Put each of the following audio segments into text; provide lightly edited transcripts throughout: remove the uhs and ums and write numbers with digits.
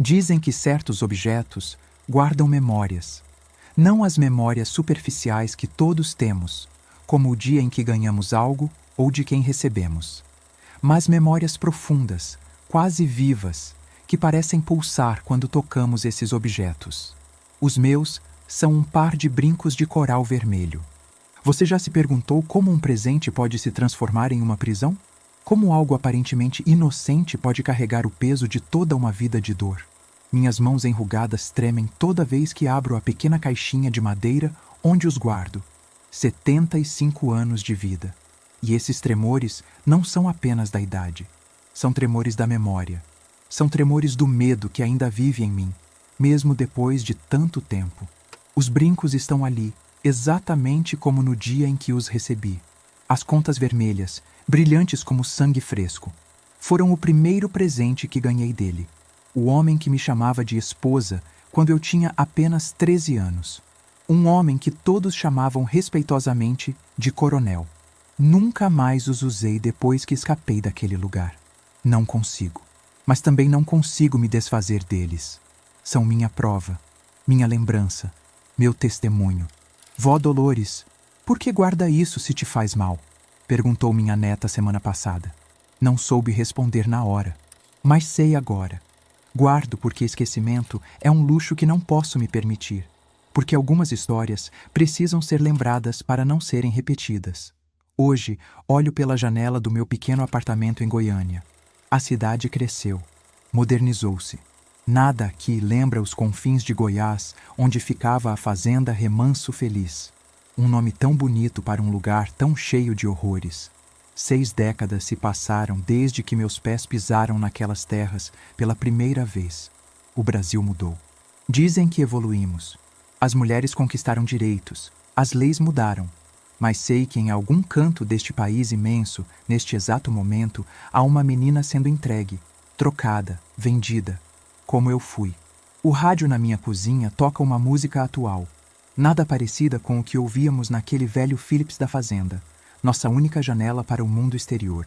Dizem que certos objetos guardam memórias, não as memórias superficiais que todos temos, como o dia em que ganhamos algo ou de quem recebemos, mas memórias profundas, quase vivas, que parecem pulsar quando tocamos esses objetos. Os meus são um par de brincos de coral vermelho. Você já se perguntou como um presente pode se transformar em uma prisão? Como algo aparentemente inocente pode carregar o peso de toda uma vida de dor? Minhas mãos enrugadas tremem toda vez que abro a pequena caixinha de madeira onde os guardo. 75 anos de vida. E esses tremores não são apenas da idade. São tremores da memória. São tremores do medo que ainda vive em mim, mesmo depois de tanto tempo. Os brincos estão ali, exatamente como no dia em que os recebi. As contas vermelhas, brilhantes como sangue fresco, foram o primeiro presente que ganhei dele. O homem que me chamava de esposa quando eu tinha apenas 13 anos. Um homem que todos chamavam respeitosamente de coronel. Nunca mais os usei depois que escapei daquele lugar. Não consigo. Mas também não consigo me desfazer deles. São minha prova, minha lembrança, meu testemunho. Vó Dolores, por que guarda isso se te faz mal? Perguntou minha neta semana passada. Não soube responder na hora, mas sei agora. Guardo porque esquecimento é um luxo que não posso me permitir, porque algumas histórias precisam ser lembradas para não serem repetidas. Hoje, olho pela janela do meu pequeno apartamento em Goiânia. A cidade cresceu, modernizou-se. Nada aqui lembra os confins de Goiás, onde ficava a fazenda Remanso Feliz. Um nome tão bonito para um lugar tão cheio de horrores. 6 décadas se passaram desde que meus pés pisaram naquelas terras pela primeira vez. O Brasil mudou. Dizem que evoluímos. As mulheres conquistaram direitos, as leis mudaram. Mas sei que em algum canto deste país imenso, neste exato momento, há uma menina sendo entregue, trocada, vendida, como eu fui. O rádio na minha cozinha toca uma música atual, nada parecida com o que ouvíamos naquele velho Philips da fazenda, nossa única janela para o mundo exterior.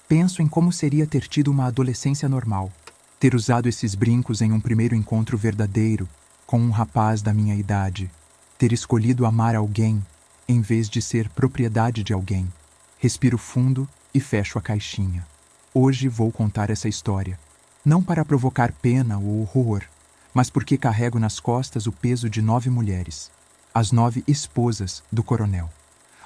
Penso em como seria ter tido uma adolescência normal, ter usado esses brincos em um primeiro encontro verdadeiro, com um rapaz da minha idade, ter escolhido amar alguém, em vez de ser propriedade de alguém. Respiro fundo e fecho a caixinha. Hoje vou contar essa história, não para provocar pena ou horror, mas porque carrego nas costas o peso de 9 mulheres, as 9 esposas do coronel.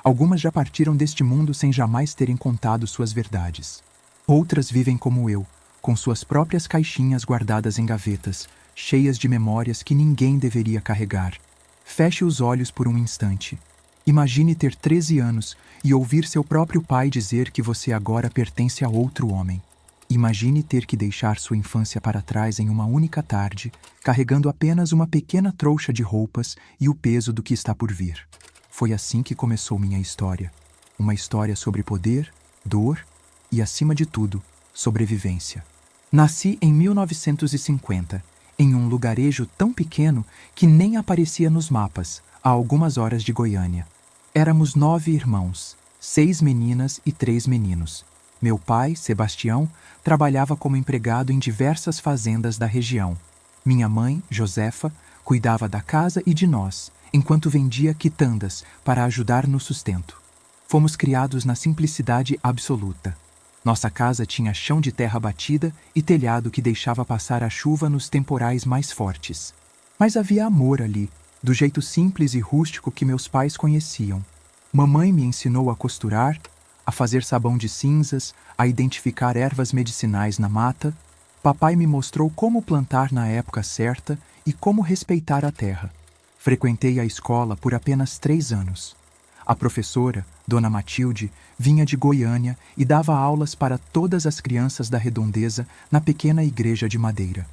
Algumas já partiram deste mundo sem jamais terem contado suas verdades. Outras vivem como eu, com suas próprias caixinhas guardadas em gavetas, cheias de memórias que ninguém deveria carregar. Feche os olhos por um instante. Imagine ter 13 anos e ouvir seu próprio pai dizer que você agora pertence a outro homem. Imagine ter que deixar sua infância para trás em uma única tarde, carregando apenas uma pequena trouxa de roupas e o peso do que está por vir. Foi assim que começou minha história. Uma história sobre poder, dor e, acima de tudo, sobrevivência. Nasci em 1950, em um lugarejo tão pequeno que nem aparecia nos mapas, a algumas horas de Goiânia. Éramos 9 irmãos, 6 meninas e 3 meninos. Meu pai, Sebastião, trabalhava como empregado em diversas fazendas da região. Minha mãe, Josefa, cuidava da casa e de nós, enquanto vendia quitandas para ajudar no sustento. Fomos criados na simplicidade absoluta. Nossa casa tinha chão de terra batida e telhado que deixava passar a chuva nos temporais mais fortes. Mas havia amor ali, do jeito simples e rústico que meus pais conheciam. Mamãe me ensinou a costurar, a fazer sabão de cinzas, a identificar ervas medicinais na mata. Papai me mostrou como plantar na época certa e como respeitar a terra. Frequentei a escola por apenas 3 anos. A professora, Dona Matilde, vinha de Goiânia e dava aulas para todas as crianças da redondeza na pequena igreja de madeira.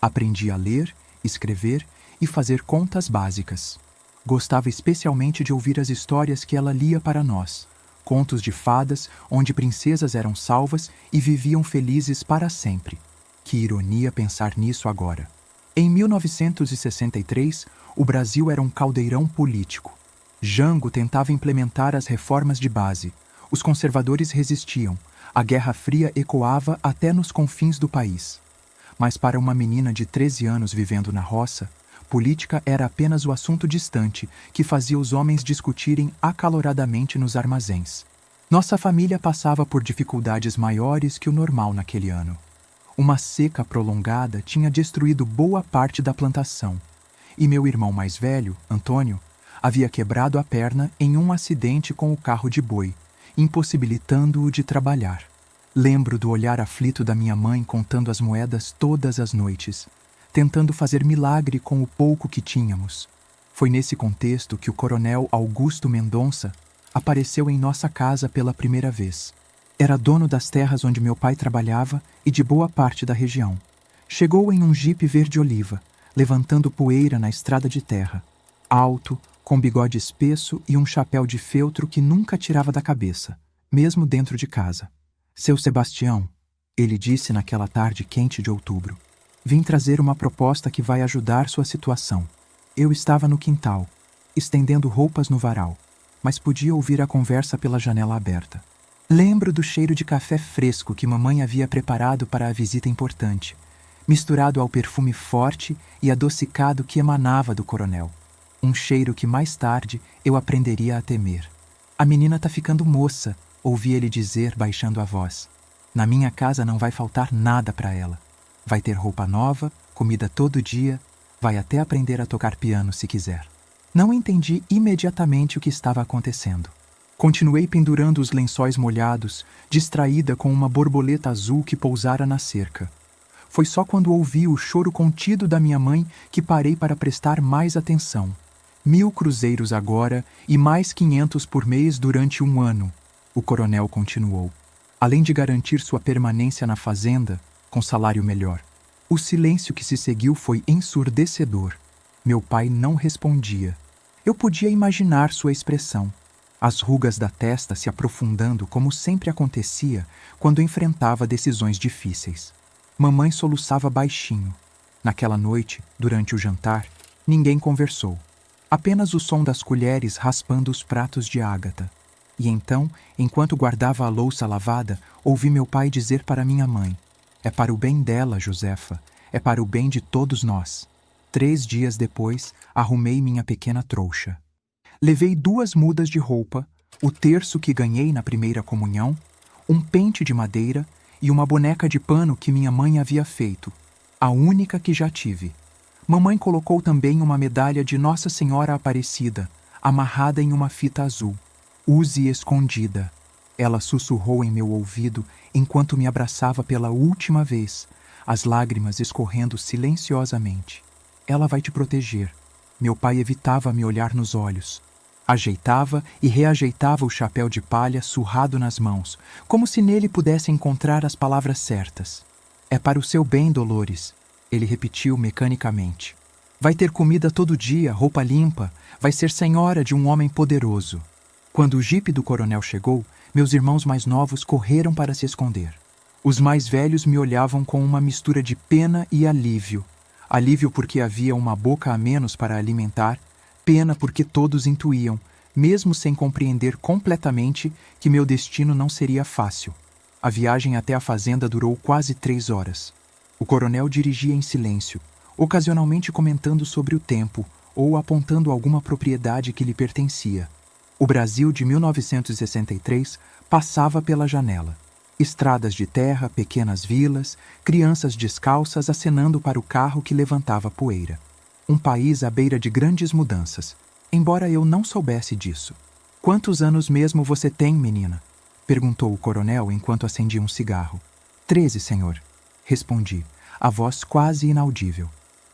Aprendi a ler, escrever e fazer contas básicas. Gostava especialmente de ouvir as histórias que ela lia para nós, contos de fadas onde princesas eram salvas e viviam felizes para sempre. Que ironia pensar nisso agora. Em 1963, o Brasil era um caldeirão político. Jango tentava implementar as reformas de base. Os conservadores resistiam. A Guerra Fria ecoava até nos confins do país. Mas para uma menina de 13 anos vivendo na roça, política era apenas o assunto distante que fazia os homens discutirem acaloradamente nos armazéns. Nossa família passava por dificuldades maiores que o normal naquele ano. Uma seca prolongada tinha destruído boa parte da plantação, e meu irmão mais velho, Antônio, havia quebrado a perna em um acidente com o carro de boi, impossibilitando-o de trabalhar. Lembro do olhar aflito da minha mãe contando as moedas todas as noites, tentando fazer milagre com o pouco que tínhamos. Foi nesse contexto que o coronel Augusto Mendonça apareceu em nossa casa pela primeira vez. Era dono das terras onde meu pai trabalhava e de boa parte da região. Chegou em um jipe verde-oliva, levantando poeira na estrada de terra. Alto, com bigode espesso e um chapéu de feltro que nunca tirava da cabeça, mesmo dentro de casa. Seu Sebastião, ele disse naquela tarde quente de outubro, vim trazer uma proposta que vai ajudar sua situação. Eu estava no quintal, estendendo roupas no varal, mas podia ouvir a conversa pela janela aberta. Lembro do cheiro de café fresco que mamãe havia preparado para a visita importante, misturado ao perfume forte e adocicado que emanava do coronel. Um cheiro que mais tarde eu aprenderia a temer. A menina tá ficando moça, ouvi ele dizer baixando a voz. Na minha casa não vai faltar nada para ela. Vai ter roupa nova, comida todo dia, vai até aprender a tocar piano se quiser. Não entendi imediatamente o que estava acontecendo. Continuei pendurando os lençóis molhados, distraída com uma borboleta azul que pousara na cerca. Foi só quando ouvi o choro contido da minha mãe que parei para prestar mais atenção. 1.000 cruzeiros agora e mais 500 por mês durante um ano, o coronel continuou. Além de garantir sua permanência na fazenda, com salário melhor. O silêncio que se seguiu foi ensurdecedor. Meu pai não respondia. Eu podia imaginar sua expressão. As rugas da testa se aprofundando como sempre acontecia quando enfrentava decisões difíceis. Mamãe soluçava baixinho. Naquela noite, durante o jantar, ninguém conversou. Apenas o som das colheres raspando os pratos de Ágata. E então, enquanto guardava a louça lavada, ouvi meu pai dizer para minha mãe: é para o bem dela, Josefa, é para o bem de todos nós. 3 dias depois, arrumei minha pequena trouxa. Levei 2 mudas de roupa, o terço que ganhei na primeira comunhão, um pente de madeira e uma boneca de pano que minha mãe havia feito, a única que já tive. Mamãe colocou também uma medalha de Nossa Senhora Aparecida, amarrada em uma fita azul. Use escondida. Ela sussurrou em meu ouvido enquanto me abraçava pela última vez, as lágrimas escorrendo silenciosamente. Ela vai te proteger. Meu pai evitava me olhar nos olhos. Ajeitava e reajeitava o chapéu de palha surrado nas mãos, como se nele pudesse encontrar as palavras certas. É para o seu bem, Dolores, ele repetiu mecanicamente. Vai ter comida todo dia, roupa limpa, vai ser senhora de um homem poderoso. Quando o jipe do coronel chegou, meus irmãos mais novos correram para se esconder. Os mais velhos me olhavam com uma mistura de pena e alívio. Alívio porque havia uma boca a menos para alimentar, pena porque todos intuíam, mesmo sem compreender completamente, que meu destino não seria fácil. A viagem até a fazenda durou quase 3 horas. O coronel dirigia em silêncio, ocasionalmente comentando sobre o tempo ou apontando alguma propriedade que lhe pertencia. O Brasil de 1963 passava pela janela. Estradas de terra, pequenas vilas, crianças descalças acenando para o carro que levantava poeira. Um país à beira de grandes mudanças, embora eu não soubesse disso. Quantos anos mesmo você tem, menina? Perguntou o coronel enquanto acendia um cigarro. 13, senhor. Respondi, a voz quase inaudível.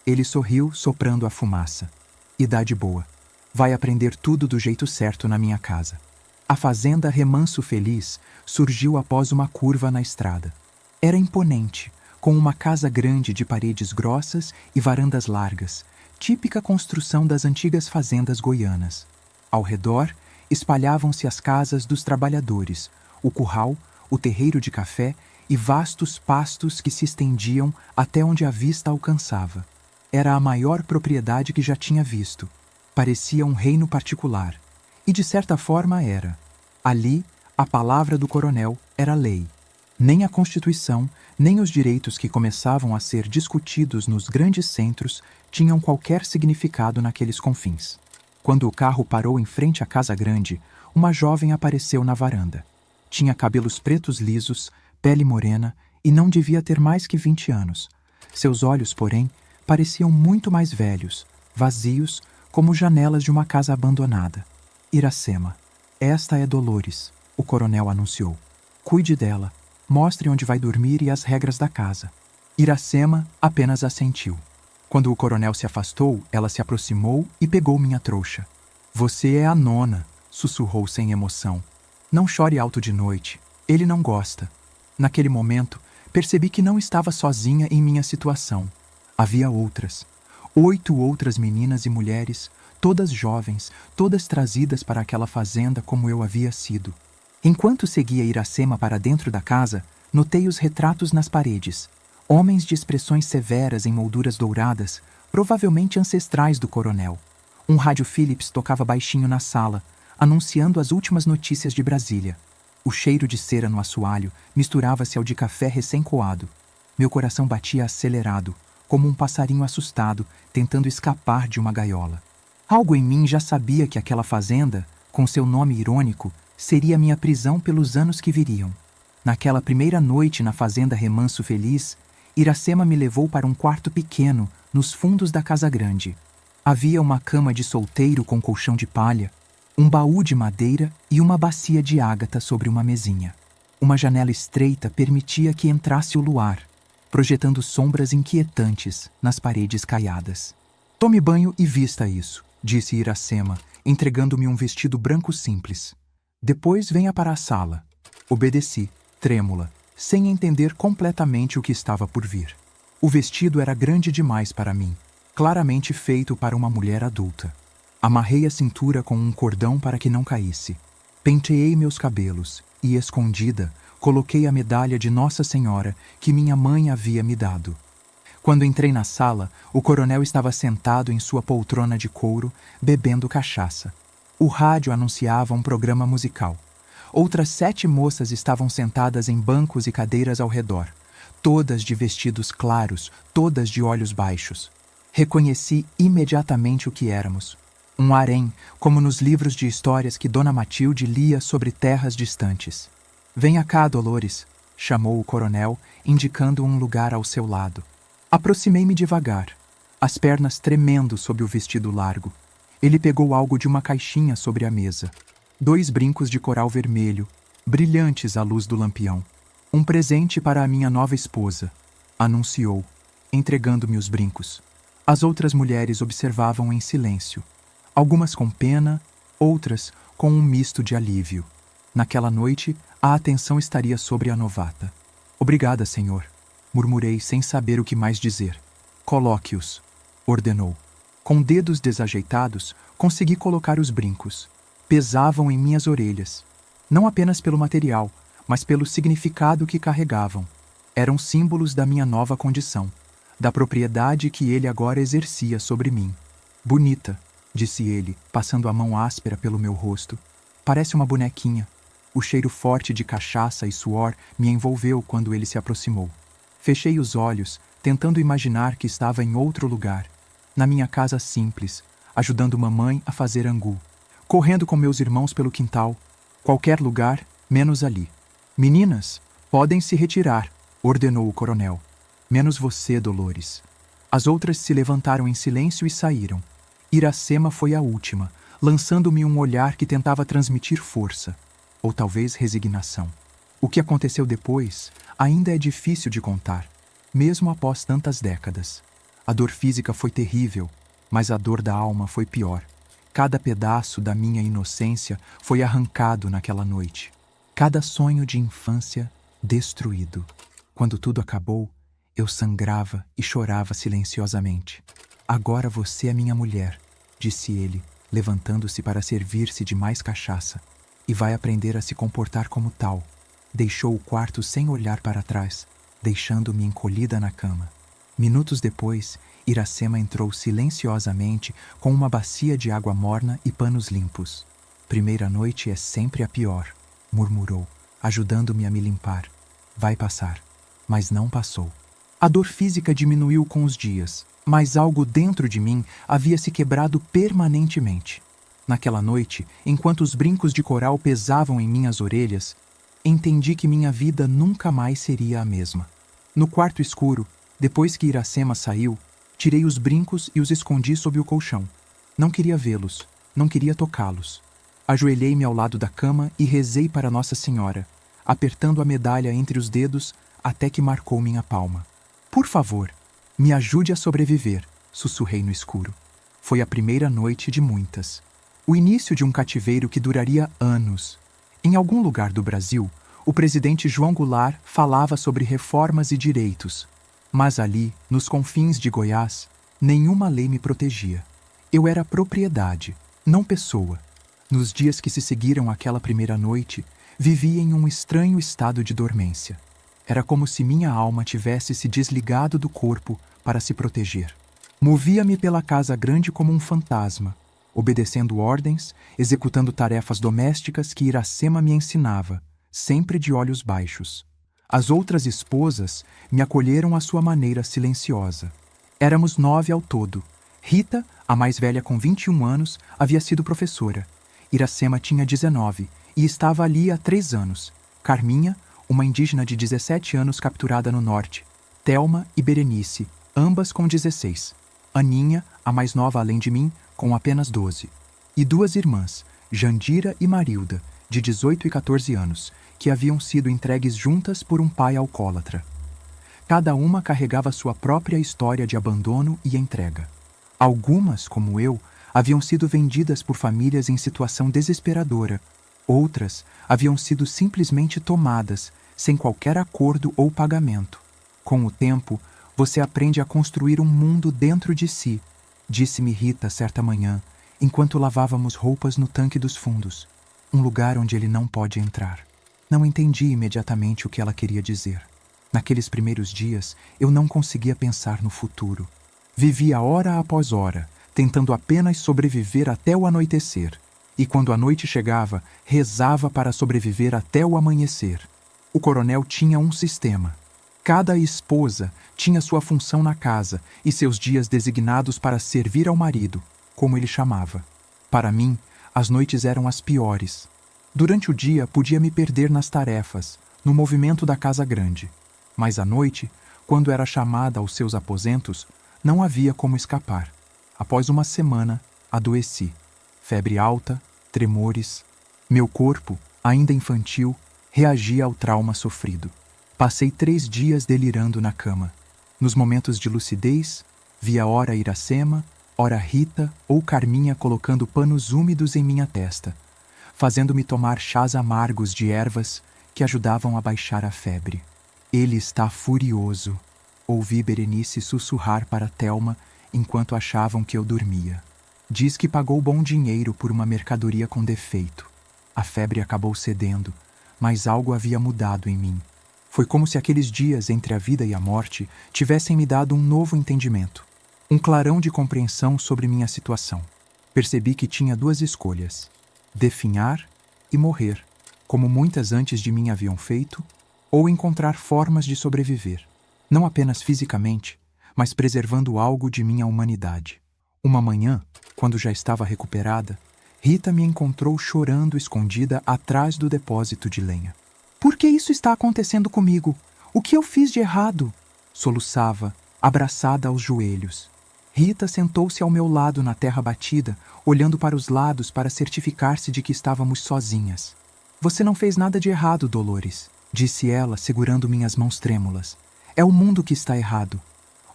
Ele sorriu, soprando a fumaça. Idade boa. Vai aprender tudo do jeito certo na minha casa. A fazenda Remanso Feliz surgiu após uma curva na estrada. Era imponente, com uma casa grande de paredes grossas e varandas largas, típica construção das antigas fazendas goianas. Ao redor, espalhavam-se as casas dos trabalhadores, o curral, o terreiro de café e vastos pastos que se estendiam até onde a vista alcançava. Era a maior propriedade que já tinha visto. Parecia um reino particular. E de certa forma era. Ali, a palavra do coronel era lei. Nem a Constituição, nem os direitos que começavam a ser discutidos nos grandes centros tinham qualquer significado naqueles confins. Quando o carro parou em frente à casa grande, uma jovem apareceu na varanda. Tinha cabelos pretos lisos, pele morena e não devia ter mais que 20 anos. Seus olhos, porém, pareciam muito mais velhos, vazios, como janelas de uma casa abandonada. Iracema, esta é Dolores, o coronel anunciou. Cuide dela, mostre onde vai dormir e as regras da casa. Iracema apenas assentiu. Quando o coronel se afastou, ela se aproximou e pegou minha trouxa. Você é a nona, sussurrou sem emoção. Não chore alto de noite, ele não gosta. Naquele momento, percebi que não estava sozinha em minha situação. Havia outras. 8 outras meninas e mulheres, todas jovens, todas trazidas para aquela fazenda como eu havia sido. Enquanto seguia Iracema para dentro da casa, notei os retratos nas paredes. Homens de expressões severas em molduras douradas, provavelmente ancestrais do coronel. Um rádio Philips tocava baixinho na sala, anunciando as últimas notícias de Brasília. O cheiro de cera no assoalho misturava-se ao de café recém-coado. Meu coração batia acelerado, como um passarinho assustado, tentando escapar de uma gaiola. Algo em mim já sabia que aquela fazenda, com seu nome irônico, seria minha prisão pelos anos que viriam. Naquela primeira noite na fazenda Remanso Feliz, Iracema me levou para um quarto pequeno, nos fundos da casa grande. Havia uma cama de solteiro com colchão de palha, um baú de madeira e uma bacia de ágata sobre uma mesinha. Uma janela estreita permitia que entrasse o luar, projetando sombras inquietantes nas paredes caiadas. Tome banho e vista isso, disse Iracema, entregando-me um vestido branco simples. Depois venha para a sala. Obedeci, trêmula, sem entender completamente o que estava por vir. O vestido era grande demais para mim, claramente feito para uma mulher adulta. Amarrei a cintura com um cordão para que não caísse. Penteei meus cabelos e, escondida, coloquei a medalha de Nossa Senhora que minha mãe havia me dado. Quando entrei na sala, o coronel estava sentado em sua poltrona de couro, bebendo cachaça. O rádio anunciava um programa musical. Outras 7 moças estavam sentadas em bancos e cadeiras ao redor, todas de vestidos claros, todas de olhos baixos. Reconheci imediatamente o que éramos. Um harém, como nos livros de histórias que Dona Matilde lia sobre terras distantes. Venha cá, Dolores, chamou o coronel, indicando um lugar ao seu lado. Aproximei-me devagar, as pernas tremendo sob o vestido largo. Ele pegou algo de uma caixinha sobre a mesa. 2 brincos de coral vermelho, brilhantes à luz do lampião. Um presente para a minha nova esposa, anunciou, entregando-me os brincos. As outras mulheres observavam em silêncio. Algumas com pena, outras com um misto de alívio. Naquela noite, a atenção estaria sobre a novata. Obrigada, senhor, murmurei sem saber o que mais dizer. Coloque-os, ordenou. Com dedos desajeitados, consegui colocar os brincos. Pesavam em minhas orelhas. Não apenas pelo material, mas pelo significado que carregavam. Eram símbolos da minha nova condição, da propriedade que ele agora exercia sobre mim. Bonita, disse ele, passando a mão áspera pelo meu rosto. Parece uma bonequinha. O cheiro forte de cachaça e suor me envolveu quando ele se aproximou. Fechei os olhos, tentando imaginar que estava em outro lugar, na minha casa simples, ajudando mamãe a fazer angu, correndo com meus irmãos pelo quintal, qualquer lugar, menos ali. Meninas, podem se retirar, ordenou o coronel. Menos você, Dolores. As outras se levantaram em silêncio e saíram. Iracema foi a última, lançando-me um olhar que tentava transmitir força, ou talvez resignação. O que aconteceu depois ainda é difícil de contar, mesmo após tantas décadas. A dor física foi terrível, mas a dor da alma foi pior. Cada pedaço da minha inocência foi arrancado naquela noite. Cada sonho de infância destruído. Quando tudo acabou, eu sangrava e chorava silenciosamente. Agora você é minha mulher, disse ele, levantando-se para servir-se de mais cachaça. E vai aprender a se comportar como tal. Deixou o quarto sem olhar para trás, deixando-me encolhida na cama. Minutos depois, Iracema entrou silenciosamente com uma bacia de água morna e panos limpos. Primeira noite é sempre a pior, murmurou, ajudando-me a me limpar. Vai passar. Mas não passou. A dor física diminuiu com os dias, mas algo dentro de mim havia se quebrado permanentemente. Naquela noite, enquanto os brincos de coral pesavam em minhas orelhas, entendi que minha vida nunca mais seria a mesma. No quarto escuro, depois que Iracema saiu, tirei os brincos e os escondi sob o colchão. Não queria vê-los, não queria tocá-los. Ajoelhei-me ao lado da cama e rezei para Nossa Senhora, apertando a medalha entre os dedos até que marcou minha palma. Por favor, me ajude a sobreviver, sussurrei no escuro. Foi a primeira noite de muitas. O início de um cativeiro que duraria anos. Em algum lugar do Brasil, o presidente João Goulart falava sobre reformas e direitos. Mas ali, nos confins de Goiás, nenhuma lei me protegia. Eu era propriedade, não pessoa. Nos dias que se seguiram àquela primeira noite, vivia em um estranho estado de dormência. Era como se minha alma tivesse se desligado do corpo para se proteger. Movia-me pela casa grande como um fantasma, obedecendo ordens, executando tarefas domésticas que Iracema me ensinava, sempre de olhos baixos. As outras esposas me acolheram à sua maneira silenciosa. Éramos 9 ao todo. Rita, a mais velha com 21 anos, havia sido professora. Iracema tinha 19 e estava ali há 3 anos. Carminha, uma indígena de 17 anos capturada no norte. Thelma e Berenice, ambas com 16. Aninha, a mais nova além de mim, com apenas 12. E 2 irmãs, Jandira e Marilda, de 18 e 14 anos, que haviam sido entregues juntas por um pai alcoólatra. Cada uma carregava sua própria história de abandono e entrega. Algumas, como eu, haviam sido vendidas por famílias em situação desesperadora. Outras haviam sido simplesmente tomadas, sem qualquer acordo ou pagamento. Com o tempo, você aprende a construir um mundo dentro de si, disse-me Rita certa manhã, enquanto lavávamos roupas no tanque dos fundos, um lugar onde ele não pode entrar. Não entendi imediatamente o que ela queria dizer. Naqueles primeiros dias, eu não conseguia pensar no futuro. Vivia hora após hora, tentando apenas sobreviver até o anoitecer. E quando a noite chegava, rezava para sobreviver até o amanhecer. O coronel tinha um sistema. Cada esposa tinha sua função na casa e seus dias designados para servir ao marido, como ele chamava. Para mim, as noites eram as piores. Durante o dia, podia me perder nas tarefas, no movimento da casa grande. Mas à noite, quando era chamada aos seus aposentos, não havia como escapar. Após uma semana, adoeci. Febre alta, tremores. Meu corpo, ainda infantil, reagia ao trauma sofrido. Passei 3 dias delirando na cama. Nos momentos de lucidez, via ora Iracema, ora Rita ou Carminha colocando panos úmidos em minha testa, fazendo-me tomar chás amargos de ervas que ajudavam a baixar a febre. Ele está furioso, ouvi Berenice sussurrar para Thelma enquanto achavam que eu dormia. Diz que pagou bom dinheiro por uma mercadoria com defeito. A febre acabou cedendo, mas algo havia mudado em mim. Foi como se aqueles dias entre a vida e a morte tivessem me dado um novo entendimento, um clarão de compreensão sobre minha situação. Percebi que tinha 2 escolhas: definhar e morrer, como muitas antes de mim haviam feito, ou encontrar formas de sobreviver, não apenas fisicamente, mas preservando algo de minha humanidade. Uma manhã, quando já estava recuperada, Rita me encontrou chorando escondida atrás do depósito de lenha. Por que isso está acontecendo comigo? O que eu fiz de errado? Soluçava, abraçada aos joelhos. Rita sentou-se ao meu lado na terra batida, olhando para os lados para certificar-se de que estávamos sozinhas. Você não fez nada de errado, Dolores, disse ela, segurando minhas mãos trêmulas. É o mundo que está errado.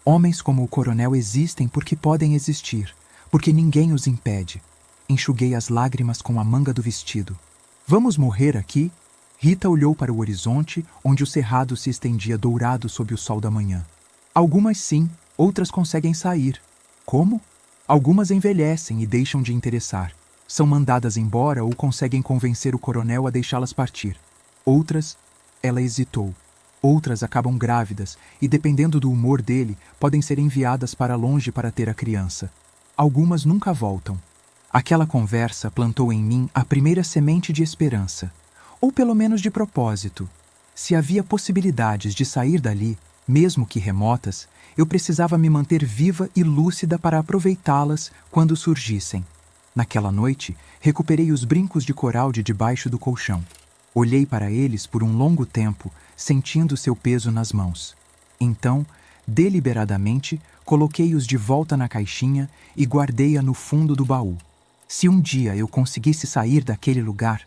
Homens como o coronel existem porque podem existir, porque ninguém os impede. Enxuguei as lágrimas com a manga do vestido. Vamos morrer aqui? Rita olhou para o horizonte, onde o cerrado se estendia dourado sob o sol da manhã. Algumas sim, outras conseguem sair. Como? Algumas envelhecem e deixam de interessar. São mandadas embora ou conseguem convencer o coronel a deixá-las partir. Outras, ela hesitou. Outras acabam grávidas e, dependendo do humor dele, podem ser enviadas para longe para ter a criança. Algumas nunca voltam. Aquela conversa plantou em mim a primeira semente de esperança. Ou pelo menos de propósito. Se havia possibilidades de sair dali, mesmo que remotas, eu precisava me manter viva e lúcida para aproveitá-las quando surgissem. Naquela noite, recuperei os brincos de coral de debaixo do colchão. Olhei para eles por um longo tempo, sentindo seu peso nas mãos. Então, deliberadamente, coloquei-os de volta na caixinha e guardei-a no fundo do baú. Se um dia eu conseguisse sair daquele lugar,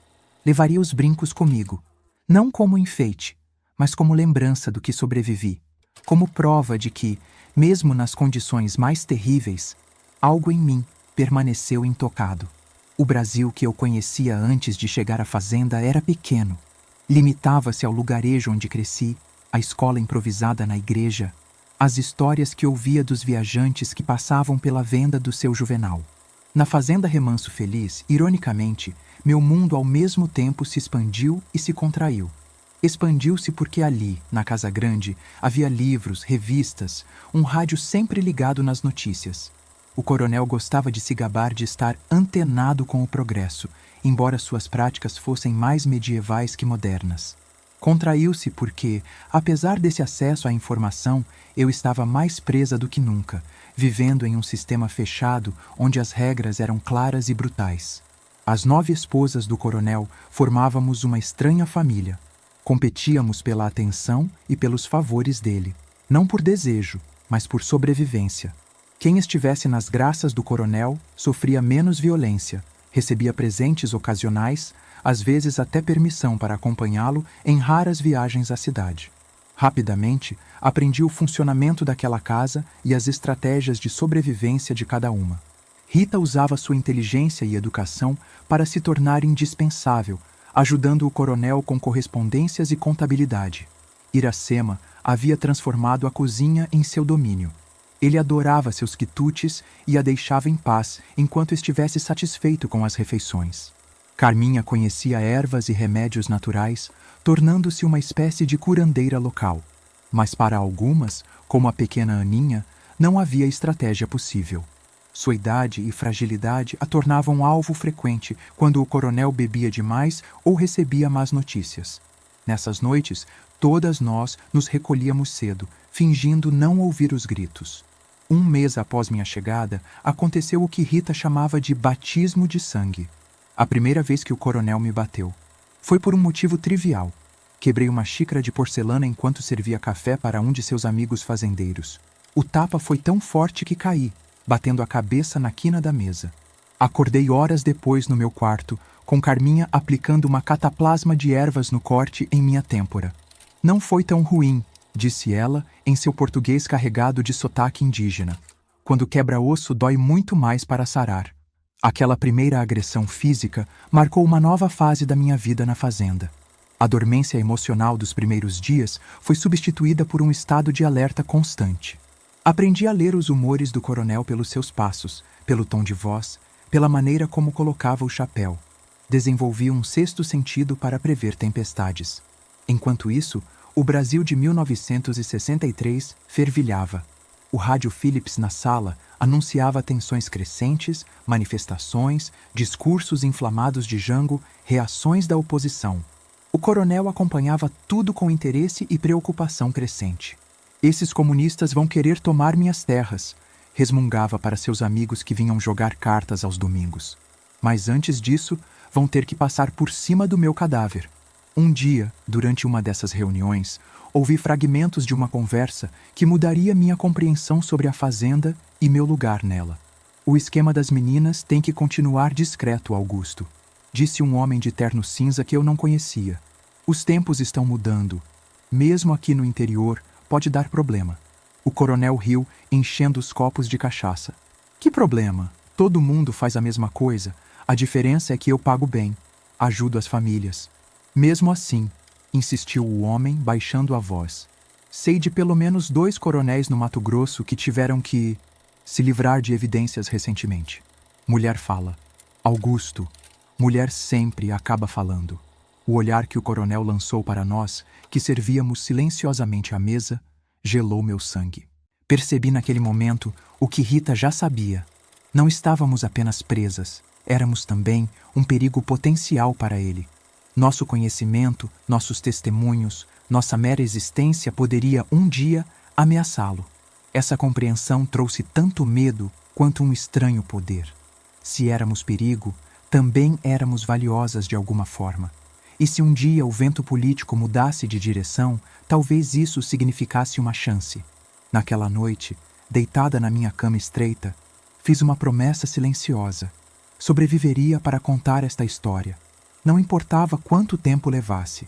levaria os brincos comigo, não como enfeite, mas como lembrança do que sobrevivi, como prova de que, mesmo nas condições mais terríveis, algo em mim permaneceu intocado. O Brasil que eu conhecia antes de chegar à fazenda era pequeno. Limitava-se ao lugarejo onde cresci, à escola improvisada na igreja, às histórias que ouvia dos viajantes que passavam pela venda do seu Juvenal. Na fazenda Remanso Feliz, ironicamente, meu mundo ao mesmo tempo se expandiu e se contraiu. Expandiu-se porque ali, na Casa Grande, havia livros, revistas, um rádio sempre ligado nas notícias. O coronel gostava de se gabar de estar antenado com o progresso, embora suas práticas fossem mais medievais que modernas. Contraiu-se porque, apesar desse acesso à informação, eu estava mais presa do que nunca, vivendo em um sistema fechado onde as regras eram claras e brutais. As 9 esposas do coronel formávamos uma estranha família. Competíamos pela atenção e pelos favores dele, não por desejo, mas por sobrevivência. Quem estivesse nas graças do coronel sofria menos violência, recebia presentes ocasionais, às vezes até permissão para acompanhá-lo em raras viagens à cidade. Rapidamente, aprendi o funcionamento daquela casa e as estratégias de sobrevivência de cada uma. Rita usava sua inteligência e educação para se tornar indispensável, ajudando o coronel com correspondências e contabilidade. Iracema havia transformado a cozinha em seu domínio. Ele adorava seus quitutes e a deixava em paz enquanto estivesse satisfeito com as refeições. Carminha conhecia ervas e remédios naturais, tornando-se uma espécie de curandeira local. Mas para algumas, como a pequena Aninha, não havia estratégia possível. Sua idade e fragilidade a tornavam alvo frequente quando o coronel bebia demais ou recebia más notícias. Nessas noites, todas nós nos recolhíamos cedo, fingindo não ouvir os gritos. Um mês após minha chegada, aconteceu o que Rita chamava de batismo de sangue. A primeira vez que o coronel me bateu. Foi por um motivo trivial. Quebrei uma xícara de porcelana enquanto servia café para um de seus amigos fazendeiros. O tapa foi tão forte que caí, batendo a cabeça na quina da mesa. Acordei horas depois no meu quarto, com Carminha aplicando uma cataplasma de ervas no corte em minha têmpora. Não foi tão ruim, disse ela, em seu português carregado de sotaque indígena. Quando quebra-osso dói muito mais para sarar. Aquela primeira agressão física marcou uma nova fase da minha vida na fazenda. A dormência emocional dos primeiros dias foi substituída por um estado de alerta constante. Aprendi a ler os humores do coronel pelos seus passos, pelo tom de voz, pela maneira como colocava o chapéu. Desenvolvi um sexto sentido para prever tempestades. Enquanto isso, o Brasil de 1963 fervilhava. O rádio Philips na sala anunciava tensões crescentes, manifestações, discursos inflamados de Jango, reações da oposição. O coronel acompanhava tudo com interesse e preocupação crescente. Esses comunistas vão querer tomar minhas terras, resmungava para seus amigos que vinham jogar cartas aos domingos. Mas antes disso, vão ter que passar por cima do meu cadáver. Um dia, durante uma dessas reuniões, ouvi fragmentos de uma conversa que mudaria minha compreensão sobre a fazenda e meu lugar nela. O esquema das meninas tem que continuar discreto, Augusto, disse um homem de terno cinza que eu não conhecia. Os tempos estão mudando. Mesmo aqui no interior, pode dar problema. O coronel riu, enchendo os copos de cachaça. Que problema? Todo mundo faz a mesma coisa. A diferença é que eu pago bem. Ajudo as famílias. Mesmo assim, insistiu o homem, baixando a voz. Sei de pelo menos 2 coronéis no Mato Grosso que tiveram que se livrar de evidências recentemente. Mulher fala. Augusto, mulher sempre acaba falando. O olhar que o coronel lançou para nós, que servíamos silenciosamente à mesa, gelou meu sangue. Percebi naquele momento o que Rita já sabia. Não estávamos apenas presas, éramos também um perigo potencial para ele. Nosso conhecimento, nossos testemunhos, Nossa mera existência poderia um dia ameaçá-lo. Essa compreensão trouxe tanto medo quanto um estranho poder. Se éramos perigo, também éramos valiosas de alguma forma. E se um dia o vento político mudasse de direção, talvez isso significasse uma chance. Naquela noite, deitada na minha cama estreita, fiz uma promessa silenciosa. Sobreviveria para contar esta história. Não importava quanto tempo levasse.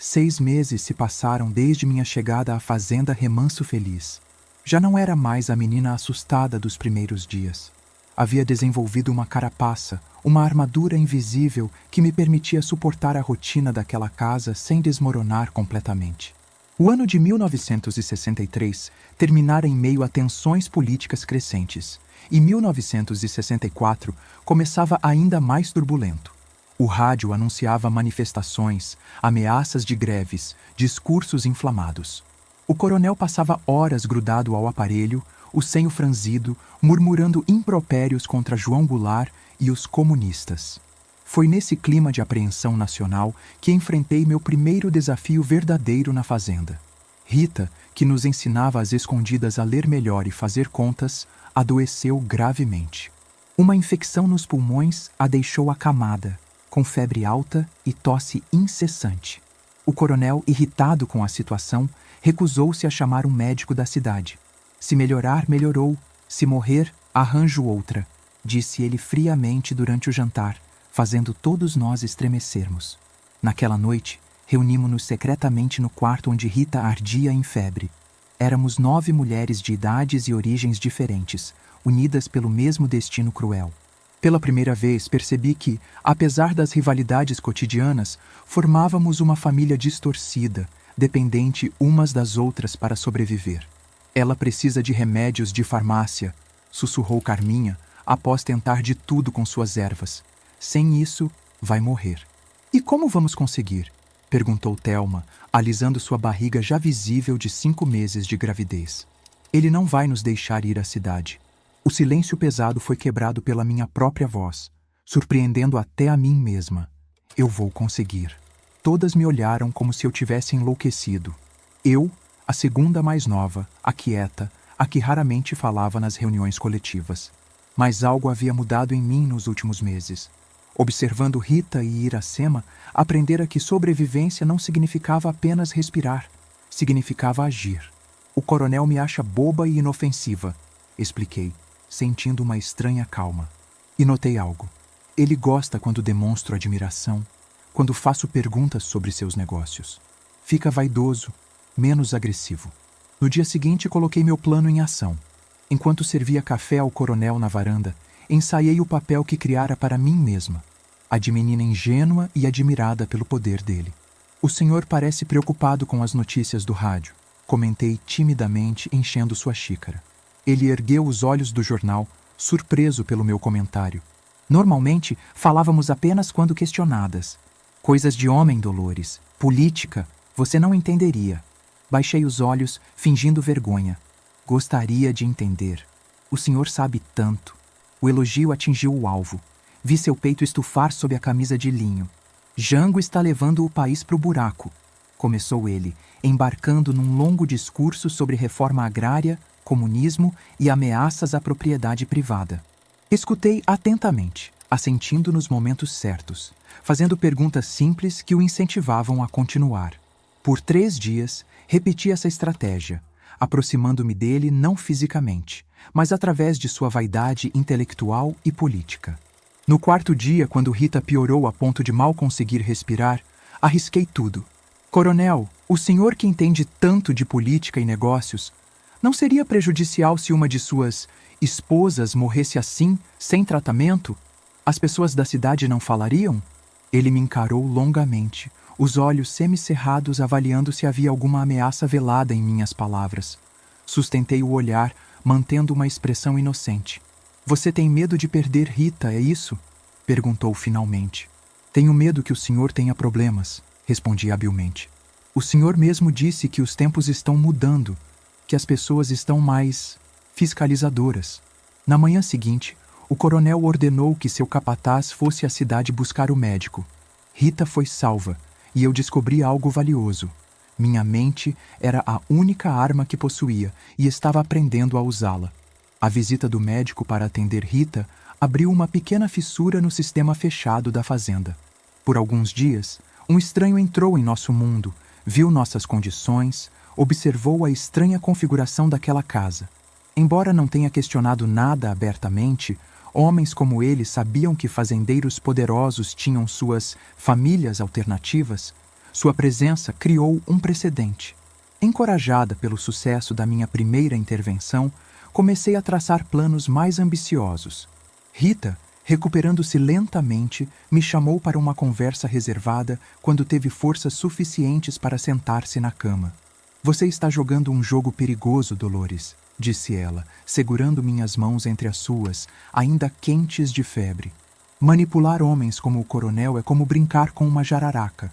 6 meses se passaram desde minha chegada à fazenda Remanso Feliz. Já não era mais a menina assustada dos primeiros dias. Havia desenvolvido uma carapaça, uma armadura invisível que me permitia suportar a rotina daquela casa sem desmoronar completamente. O ano de 1963 terminara em meio a tensões políticas crescentes, e 1964 começava ainda mais turbulento. O rádio anunciava manifestações, ameaças de greves, discursos inflamados. O coronel passava horas grudado ao aparelho, o senho franzido, murmurando impropérios contra João Goulart e os comunistas. Foi nesse clima de apreensão nacional que enfrentei meu primeiro desafio verdadeiro na fazenda. Rita, que nos ensinava às escondidas a ler melhor e fazer contas, adoeceu gravemente. Uma infecção nos pulmões a deixou acamada, com febre alta e tosse incessante. O coronel, irritado com a situação, recusou-se a chamar um médico da cidade. Se melhorar, melhorou. Se morrer, arranjo outra, disse ele friamente durante o jantar, fazendo todos nós estremecermos. Naquela noite, reunimos-nos secretamente no quarto onde Rita ardia em febre. Éramos 9 mulheres de idades e origens diferentes, unidas pelo mesmo destino cruel. Pela primeira vez percebi que, apesar das rivalidades cotidianas, formávamos uma família distorcida, dependente umas das outras para sobreviver. Ela precisa de remédios de farmácia, sussurrou Carminha, após tentar de tudo com suas ervas. Sem isso, vai morrer. E como vamos conseguir? Perguntou Thelma, alisando sua barriga já visível de 5 meses de gravidez. Ele não vai nos deixar ir à cidade. O silêncio pesado foi quebrado pela minha própria voz, surpreendendo até a mim mesma. Eu vou conseguir. Todas me olharam como se eu tivesse enlouquecido. Eu, a segunda mais nova, a quieta, a que raramente falava nas reuniões coletivas. Mas algo havia mudado em mim nos últimos meses. Observando Rita e Iracema, aprendera que sobrevivência não significava apenas respirar, significava agir. O coronel me acha boba e inofensiva, expliquei, sentindo uma estranha calma. E notei algo. Ele gosta quando demonstro admiração, quando faço perguntas sobre seus negócios. Fica vaidoso, menos agressivo. No dia seguinte, coloquei meu plano em ação. Enquanto servia café ao coronel na varanda, ensaiei o papel que criara para mim mesma, a de menina ingênua e admirada pelo poder dele. O senhor parece preocupado com as notícias do rádio, comentei timidamente, enchendo sua xícara. Ele ergueu os olhos do jornal, surpreso pelo meu comentário. Normalmente, falávamos apenas quando questionadas. Coisas de homem, Dolores. Política, você não entenderia. Baixei os olhos, fingindo vergonha. Gostaria de entender. O senhor sabe tanto. O elogio atingiu o alvo. Vi seu peito estufar sob a camisa de linho. Jango está levando o país para o buraco, começou ele, embarcando num longo discurso sobre reforma agrária, comunismo e ameaças à propriedade privada. Escutei atentamente, assentindo nos momentos certos, fazendo perguntas simples que o incentivavam a continuar. Por 3 dias, repeti essa estratégia, aproximando-me dele não fisicamente, mas através de sua vaidade intelectual e política. No 4º dia, quando Rita piorou a ponto de mal conseguir respirar, arrisquei tudo. Coronel, o senhor que entende tanto de política e negócios, não seria prejudicial se uma de suas esposas morresse assim, sem tratamento? As pessoas da cidade não falariam? Ele me encarou longamente, os olhos semicerrados avaliando se havia alguma ameaça velada em minhas palavras. Sustentei o olhar, mantendo uma expressão inocente. Você tem medo de perder Rita, é isso? Perguntou finalmente. Tenho medo que o senhor tenha problemas, respondi habilmente. O senhor mesmo disse que os tempos estão mudando, que as pessoas estão mais fiscalizadoras. Na manhã seguinte, o coronel ordenou que seu capataz fosse à cidade buscar o médico. Rita foi salva, e eu descobri algo valioso. Minha mente era a única arma que possuía e estava aprendendo a usá-la. A visita do médico para atender Rita abriu uma pequena fissura no sistema fechado da fazenda. Por alguns dias, um estranho entrou em nosso mundo, viu nossas condições, observou a estranha configuração daquela casa. Embora não tenha questionado nada abertamente, homens como ele sabiam que fazendeiros poderosos tinham suas famílias alternativas. Sua presença criou um precedente. Encorajada pelo sucesso da minha primeira intervenção, comecei a traçar planos mais ambiciosos. Rita, recuperando-se lentamente, me chamou para uma conversa reservada quando teve forças suficientes para sentar-se na cama. Você está jogando um jogo perigoso, Dolores, disse ela, segurando minhas mãos entre as suas, ainda quentes de febre. Manipular homens como o coronel é como brincar com uma jararaca.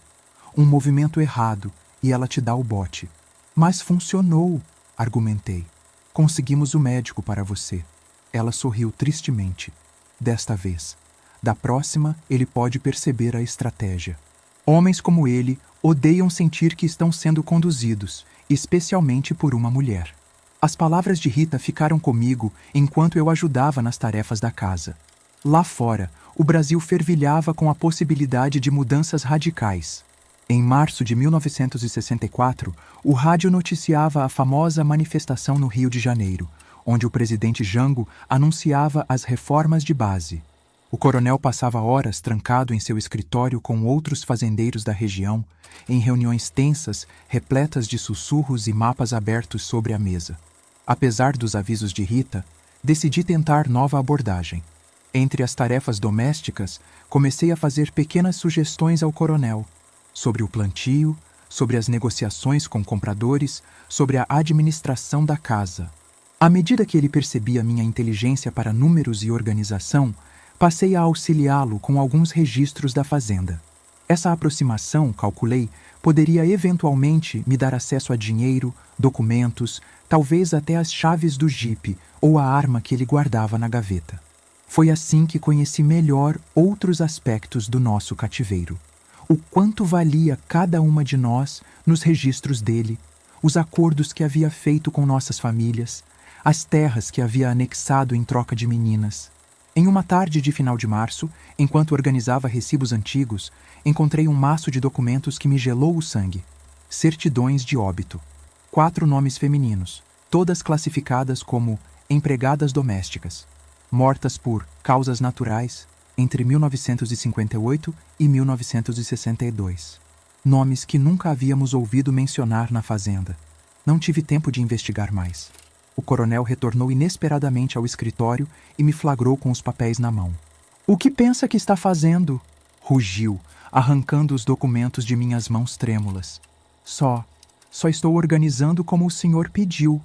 Um movimento errado e ela te dá o bote. Mas funcionou, argumentei. Conseguimos o médico para você. Ela sorriu tristemente. Desta vez. Da próxima, ele pode perceber a estratégia. Homens como ele odeiam sentir que estão sendo conduzidos, especialmente por uma mulher. As palavras de Rita ficaram comigo enquanto eu ajudava nas tarefas da casa. Lá fora, o Brasil fervilhava com a possibilidade de mudanças radicais. Em março de 1964, o rádio noticiava a famosa manifestação no Rio de Janeiro, onde o presidente Jango anunciava as reformas de base. O coronel passava horas trancado em seu escritório com outros fazendeiros da região, em reuniões tensas, repletas de sussurros e mapas abertos sobre a mesa. Apesar dos avisos de Rita, decidi tentar nova abordagem. Entre as tarefas domésticas, comecei a fazer pequenas sugestões ao coronel, sobre o plantio, sobre as negociações com compradores, sobre a administração da casa. À medida que ele percebia minha inteligência para números e organização, passei a auxiliá-lo com alguns registros da fazenda. Essa aproximação, calculei, poderia eventualmente me dar acesso a dinheiro, documentos, talvez até as chaves do jipe ou a arma que ele guardava na gaveta. Foi assim que conheci melhor outros aspectos do nosso cativeiro. O quanto valia cada uma de nós nos registros dele, os acordos que havia feito com nossas famílias, as terras que havia anexado em troca de meninas. Em uma tarde de final de março, enquanto organizava recibos antigos, encontrei um maço de documentos que me gelou o sangue. Certidões de óbito. 4 nomes femininos, todas classificadas como empregadas domésticas, mortas por causas naturais entre 1958 e 1962. Nomes que nunca havíamos ouvido mencionar na fazenda. Não tive tempo de investigar mais. O coronel retornou inesperadamente ao escritório e me flagrou com os papéis na mão. "O que pensa que está fazendo?" rugiu, arrancando os documentos de minhas mãos trêmulas. Só estou organizando como o senhor pediu",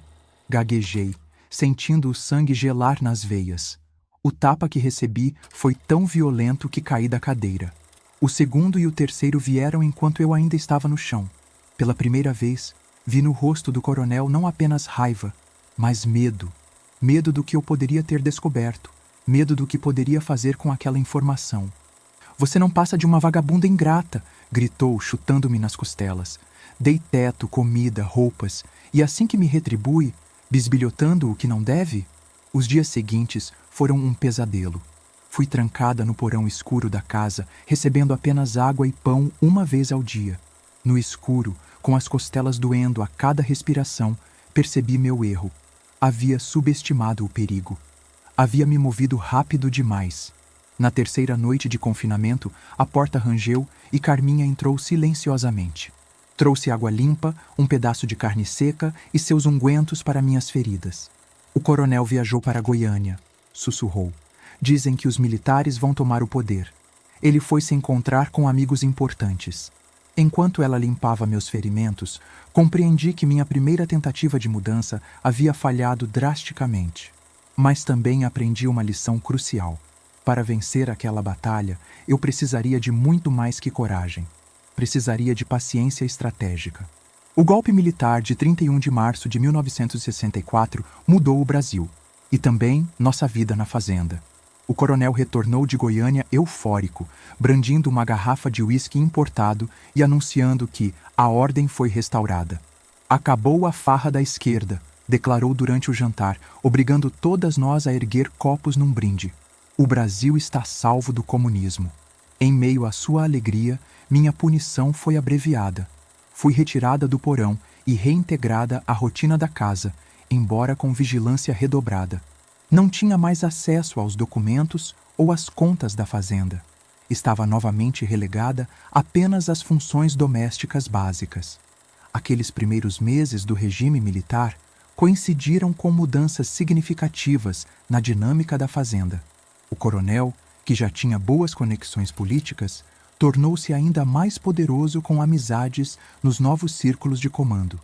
gaguejei, sentindo o sangue gelar nas veias. O tapa que recebi foi tão violento que caí da cadeira. O segundo e o terceiro vieram enquanto eu ainda estava no chão. Pela primeira vez, vi no rosto do coronel não apenas raiva, mas medo. Medo do que eu poderia ter descoberto. Medo do que poderia fazer com aquela informação. "Você não passa de uma vagabunda ingrata", gritou, chutando-me nas costelas. Dei teto, comida, roupas, e assim que me retribui, bisbilhotando o que não deve? Os dias seguintes foram um pesadelo. Fui trancada no porão escuro da casa, recebendo apenas água e pão uma vez ao dia. No escuro, com as costelas doendo a cada respiração, percebi meu erro. Havia subestimado o perigo. Havia me movido rápido demais. Na terceira noite de confinamento, a porta rangeu e Carminha entrou silenciosamente. Trouxe água limpa, um pedaço de carne seca e seus ungüentos para minhas feridas. "O coronel viajou para Goiânia", sussurrou. "Dizem que os militares vão tomar o poder. Ele foi se encontrar com amigos importantes." Enquanto ela limpava meus ferimentos, compreendi que minha primeira tentativa de mudança havia falhado drasticamente. Mas também aprendi uma lição crucial. Para vencer aquela batalha, eu precisaria de muito mais que coragem. Precisaria de paciência estratégica. O golpe militar de 31 de março de 1964 mudou o Brasil, e também nossa vida na fazenda. O coronel retornou de Goiânia eufórico, brandindo uma garrafa de uísque importado e anunciando que a ordem foi restaurada. Acabou a farra da esquerda, declarou durante o jantar, obrigando todas nós a erguer copos num brinde. O Brasil está salvo do comunismo. Em meio à sua alegria, minha punição foi abreviada. Fui retirada do porão e reintegrada à rotina da casa, embora com vigilância redobrada. Não tinha mais acesso aos documentos ou às contas da fazenda. Estava novamente relegada apenas às funções domésticas básicas. Aqueles primeiros meses do regime militar coincidiram com mudanças significativas na dinâmica da fazenda. O coronel, que já tinha boas conexões políticas, tornou-se ainda mais poderoso com amizades nos novos círculos de comando.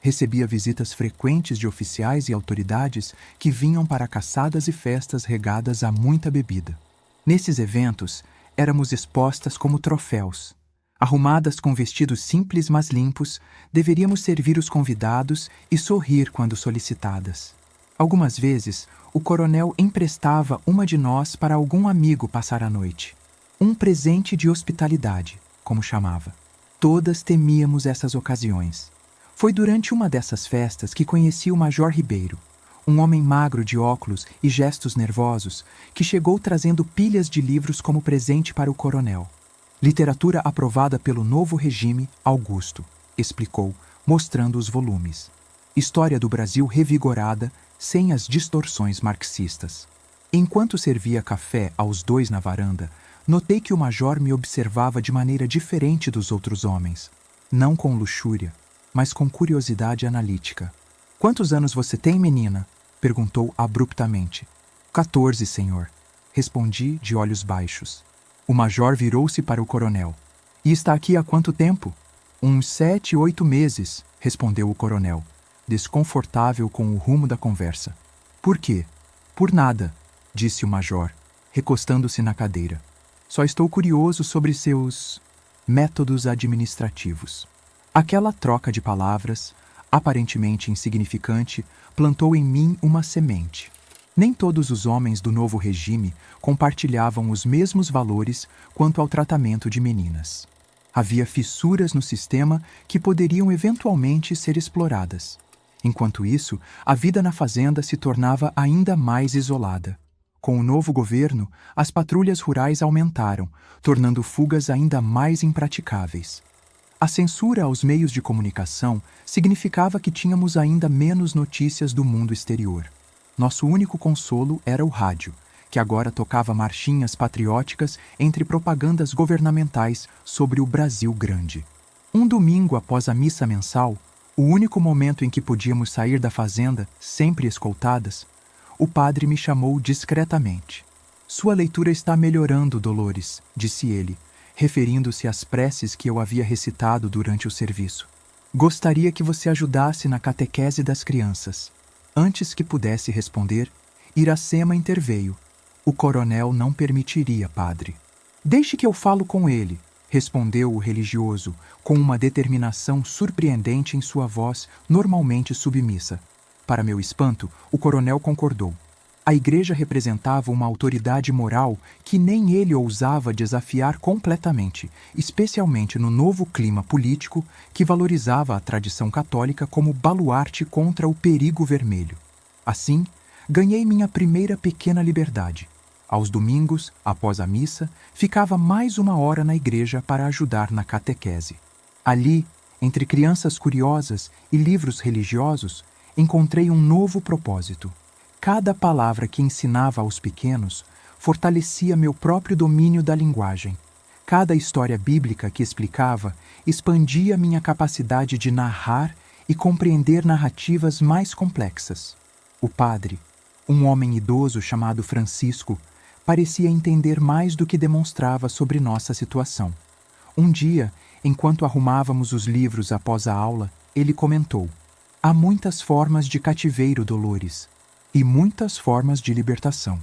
Recebia visitas frequentes de oficiais e autoridades que vinham para caçadas e festas regadas a muita bebida. Nesses eventos, éramos expostas como troféus. Arrumadas com vestidos simples mas limpos, deveríamos servir os convidados e sorrir quando solicitadas. Algumas vezes, o coronel emprestava uma de nós para algum amigo passar a noite. Um presente de hospitalidade, como chamava. Todas temíamos essas ocasiões. Foi durante uma dessas festas que conheci o Major Ribeiro, um homem magro de óculos e gestos nervosos, que chegou trazendo pilhas de livros como presente para o coronel. Literatura aprovada pelo novo regime Augusto, explicou, mostrando os volumes. História do Brasil revigorada, sem as distorções marxistas. Enquanto servia café aos dois na varanda, notei que o major me observava de maneira diferente dos outros homens. Não com luxúria, mas com curiosidade analítica. "Quantos anos você tem, menina?" perguntou abruptamente. 14, senhor. Respondi de olhos baixos. O major virou-se para o coronel. "E está aqui há quanto tempo?" "Uns 7, 8 meses, respondeu o coronel, desconfortável com o rumo da conversa. "Por quê?" "Por nada", disse o major, recostando-se na cadeira. "Só estou curioso sobre seus métodos administrativos." Aquela troca de palavras, aparentemente insignificante, plantou em mim uma semente. Nem todos os homens do novo regime compartilhavam os mesmos valores quanto ao tratamento de meninas. Havia fissuras no sistema que poderiam eventualmente ser exploradas. Enquanto isso, a vida na fazenda se tornava ainda mais isolada. Com o novo governo, as patrulhas rurais aumentaram, tornando fugas ainda mais impraticáveis. A censura aos meios de comunicação significava que tínhamos ainda menos notícias do mundo exterior. Nosso único consolo era o rádio, que agora tocava marchinhas patrióticas entre propagandas governamentais sobre o Brasil grande. Um domingo após a missa mensal, o único momento em que podíamos sair da fazenda, sempre escoltadas, o padre me chamou discretamente. "Sua leitura está melhorando, Dolores", disse ele, referindo-se às preces que eu havia recitado durante o serviço. "Gostaria que você ajudasse na catequese das crianças." Antes que pudesse responder, Iracema interveio. "O coronel não permitiria, padre." "Deixe que eu falo com ele", respondeu o religioso, com uma determinação surpreendente em sua voz normalmente submissa. Para meu espanto, o coronel concordou. A igreja representava uma autoridade moral que nem ele ousava desafiar completamente, especialmente no novo clima político que valorizava a tradição católica como baluarte contra o perigo vermelho. Assim, ganhei minha primeira pequena liberdade. Aos domingos, após a missa, ficava mais 1 hora na igreja para ajudar na catequese. Ali, entre crianças curiosas e livros religiosos, encontrei um novo propósito. Cada palavra que ensinava aos pequenos fortalecia meu próprio domínio da linguagem. Cada história bíblica que explicava expandia minha capacidade de narrar e compreender narrativas mais complexas. O padre, um homem idoso chamado Francisco, parecia entender mais do que demonstrava sobre nossa situação. Um dia, enquanto arrumávamos os livros após a aula, ele comentou: "Há muitas formas de cativeiro, Dolores, e muitas formas de libertação."